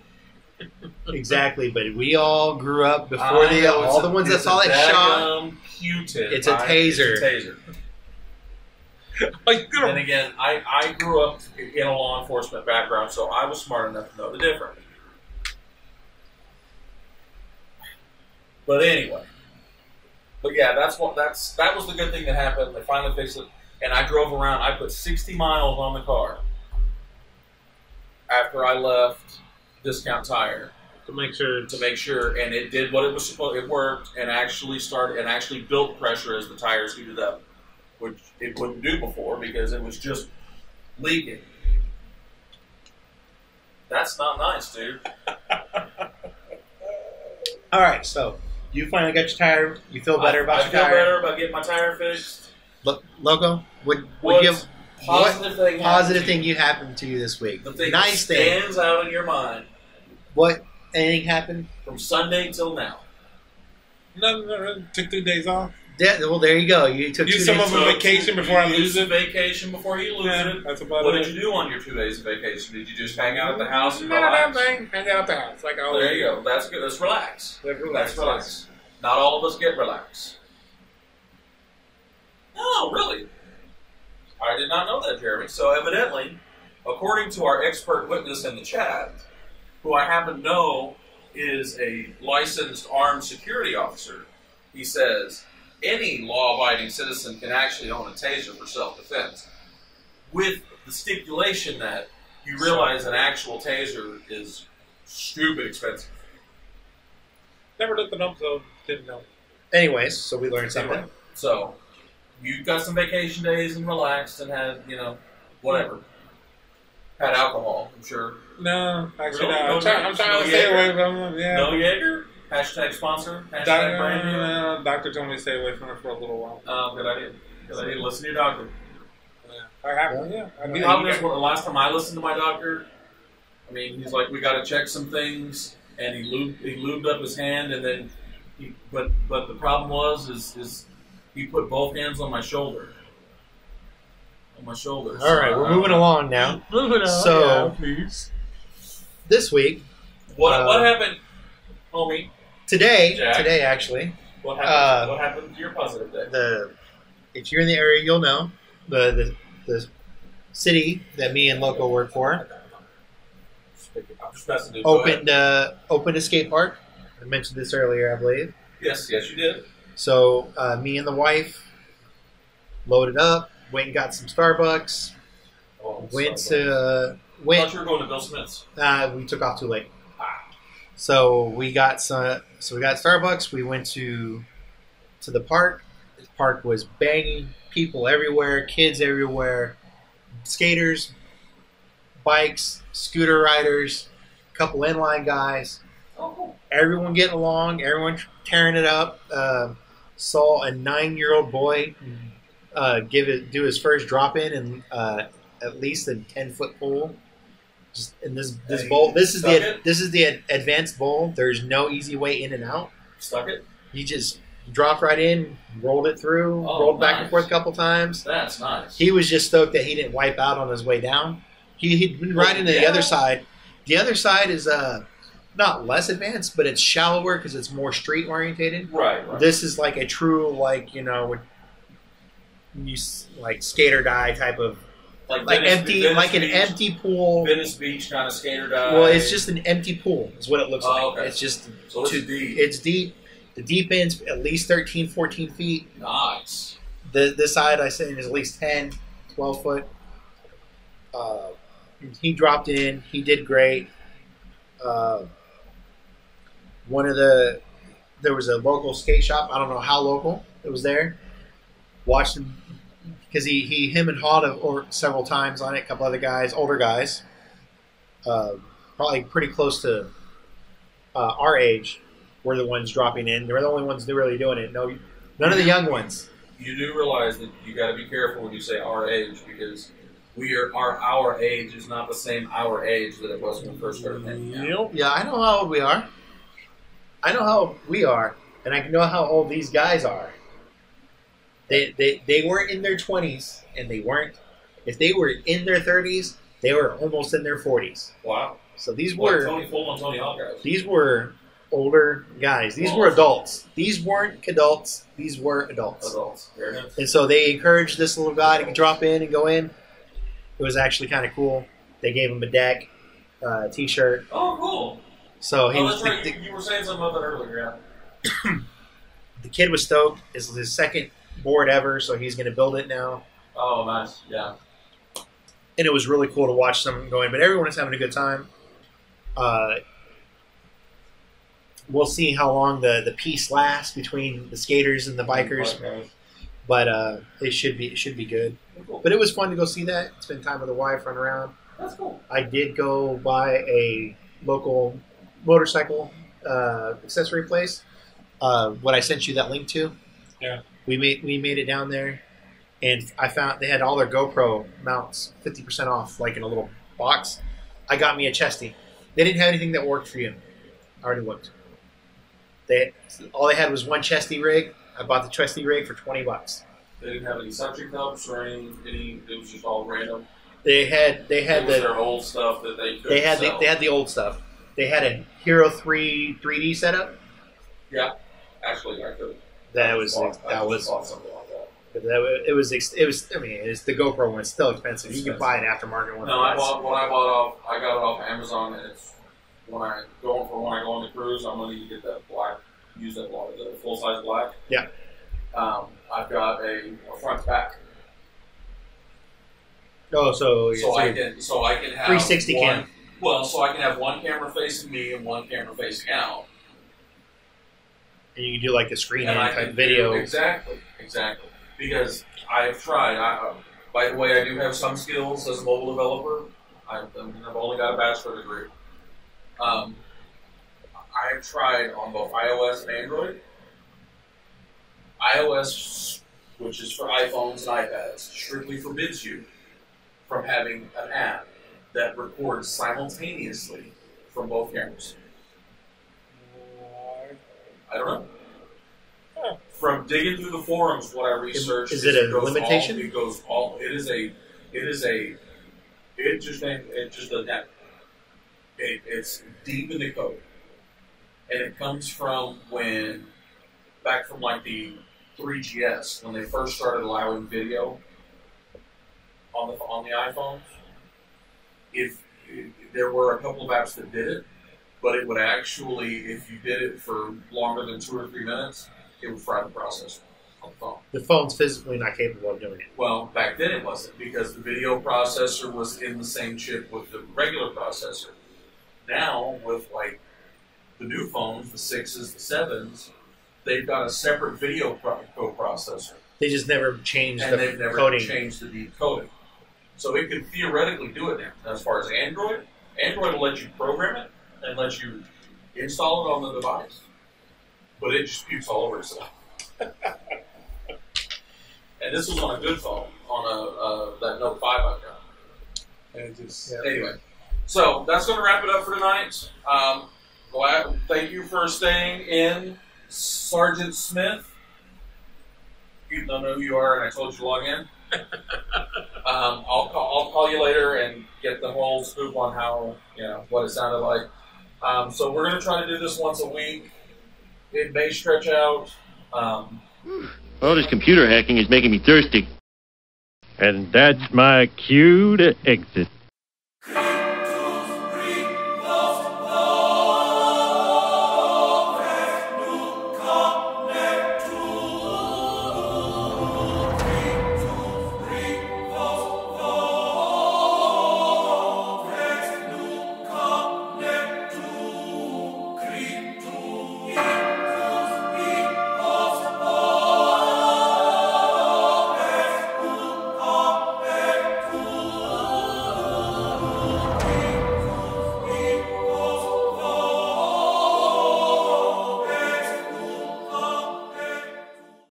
Exactly, but we all grew up before all the ones that saw that shot. Q-tip. It's a taser. It's a taser. Then again, I grew up in a law enforcement background, so I was smart enough to know the difference. But anyway, yeah, that was the good thing that happened. They finally fixed it, and I drove around. I put 60 miles on the car after I left Discount Tire to make sure, and it did what it was supposed. It worked and actually built pressure as the tires heated up, which it wouldn't do before because it was just leaking. That's not nice, dude. All right, so you finally got your tire. You feel better about I your feel tire. better about getting my tire fixed. Loco, what positive thing you happened to you this week? The thing Nice that thing. stands out in your mind What? Anything happened? from Sunday till now. no, took 2 days off. Yeah, well, there you go. You took 2 Use some days. of a vacation before I lose it. Vacation before you lose Yeah, it. that's about What it. did you do on your 2 days of vacation? Did you just hang out at the house and No, damn relax? thing. Hang out at the house. Like I always There you go. That's good. Let's relax. Let's Let's relax. Not all of us get relaxed. No, really. I did not know that, Jeremy. So evidently, according to our expert witness in the chat, who I happen to know is a licensed armed security officer, he says, any law-abiding citizen can actually own a taser for self-defense, with the stipulation that you realize an actual taser is stupid expensive. Never looked it up, so didn't know. Anyways, so we learned something. Anyway, so you got some vacation days and relaxed and had, whatever. had alcohol, I'm sure. No, actually, Really? no. I'm trying to stay away from them. Yeah. No Jaeger? Hashtag sponsor? Hashtag brand new? Doctor told me to stay away from it for a little while. Oh, good idea. Good idea. Listen to your doctor. Yeah. I have, yeah. The problem is, the last time I listened to my doctor, I mean, he's like, we got to check some things, and he lubed up his hand, and then, but the problem was, is he put both hands on my shoulder. On my shoulders. All right, we're moving along now. Moving on. So, yeah, please. This week, What happened, homie? today Jack? actually, What happened to your positive day? if you're in the area, you'll know the city that me and Loco work for I'm just messing with you. opened a skate park. I mentioned this earlier, I believe. Yes, you did. So me and the wife loaded up, went and got some Starbucks. Went to I thought you were going to Bill Smith's. we took off too late. So we got Starbucks. We went to the park. The park was banging, people everywhere, kids everywhere, skaters, bikes, scooter riders, a couple inline guys. Oh, cool. Everyone getting along, everyone tearing it up. Saw a 9-year-old boy do his first drop in at least a 10-foot pool. Just in this bowl. This is the advanced bowl. There's no easy way in and out. Stuck it? He just dropped right in, rolled it through, rolled back and forth a couple times. That's nice. He was just stoked that he didn't wipe out on his way down. He'd been riding to the other side. The other side is not less advanced, but it's shallower because it's more street orientated. Right. This is like a true skater die type of empty pool. Venice Beach kind of skater dive. Well, it's just an empty pool is what it looks like. Okay. It's just so it's deep. It's deep. The deep end's at least 13, 14 feet. Nice. This side I said is at least 10, 12 foot. He dropped in. He did great. There was a local skate shop. I don't know how local it was there. Watched him because him and Hod several times on it. A couple other guys, older guys, probably pretty close to our age, were the ones dropping in. They were the only ones really doing it. No, none of the young ones. You do realize that you got to be careful when you say our age because our age is not the same our age that it was when we first started hanging out. Yeah, I know how old we are. I know how old we are, and I know how old these guys are. They weren't in their 20s, and they weren't. If they were in their 30s, they were almost in their 40s. Wow. So these were Tony Full and Tony Hawk guys. These were older guys. These were adults. These weren't adults. These were adults. Adults. Fair enough. And so they encouraged this little guy to drop in and go in. It was actually kind of cool. They gave him a deck, T-shirt. Oh, cool. So he was. That's right. You were saying something about that earlier. Yeah. The kid was stoked. It's his second board ever, so he's going to build it now. Oh, nice. Yeah. And it was really cool to watch them go in. But everyone is having a good time. We'll see how long the peace lasts between the skaters and the bikers. But it should be good. Cool. But it was fun to go see that. Spend time with the wife, run around. That's cool. I did go by a local motorcycle accessory place. What I sent you that link to. Yeah. We made it down there, and I found they had all their GoPro mounts 50% off, like in a little box. I got me a chesty. They didn't have anything that worked for you. I already looked. All they had was one chesty rig. I bought the chesty rig for $20. They didn't have any suction cups or any. It was just all random. They had their old stuff that they couldn't sell. They had the old stuff. They had a Hero 3 3D setup. Yeah, actually, I could. That was bought something like that. It was. I mean, it's the GoPro one. It's still expensive. You can buy an aftermarket one. No, I got it off Amazon, and it's when I go on the cruise, I'm going to get that black. Use that black, the full size black. Yeah. I've got a front to back. Oh, so I can have 360 cam. Well, so I can have one camera facing me and one camera facing out. And you can do like the screen and type video. Exactly. Because I've tried. By the way, I do have some skills as a mobile developer. I've only got a bachelor degree. I've tried on both iOS and Android. iOS, which is for iPhones and iPads, strictly forbids you from having an app that records simultaneously from both cameras. I don't know. From digging through the forums, what I researched is it a limitation? It just doesn't happen. It's deep in the code, and it comes from back from like the 3GS when they first started allowing video on the iPhones. There were a couple of apps that did it, but it would actually, if you did it for longer than 2 or 3 minutes, it would fry the processor on the phone. The phone's physically not capable of doing it. Well, back then it wasn't, because the video processor was in the same chip with the regular processor. Now, with like the new phones, the 6s, the 7s, they've got a separate video co-processor. They just never changed and the they've never coding. changed the decoding. So it could theoretically do it now. As far as Android will let you program it and let you install it on the device, but it just pukes all over itself. And this was on a good phone, on that Note 5 I've got. And it just, anyway. So that's going to wrap it up for tonight. Thank you for staying in, Sergeant Smith. You don't know who you are, and I told you to log in. I'll call you later and get the whole scoop on how, what it sounded like. So we're going to try to do this once a week. It may stretch out. All this computer hacking is making me thirsty. And that's my cue to exit.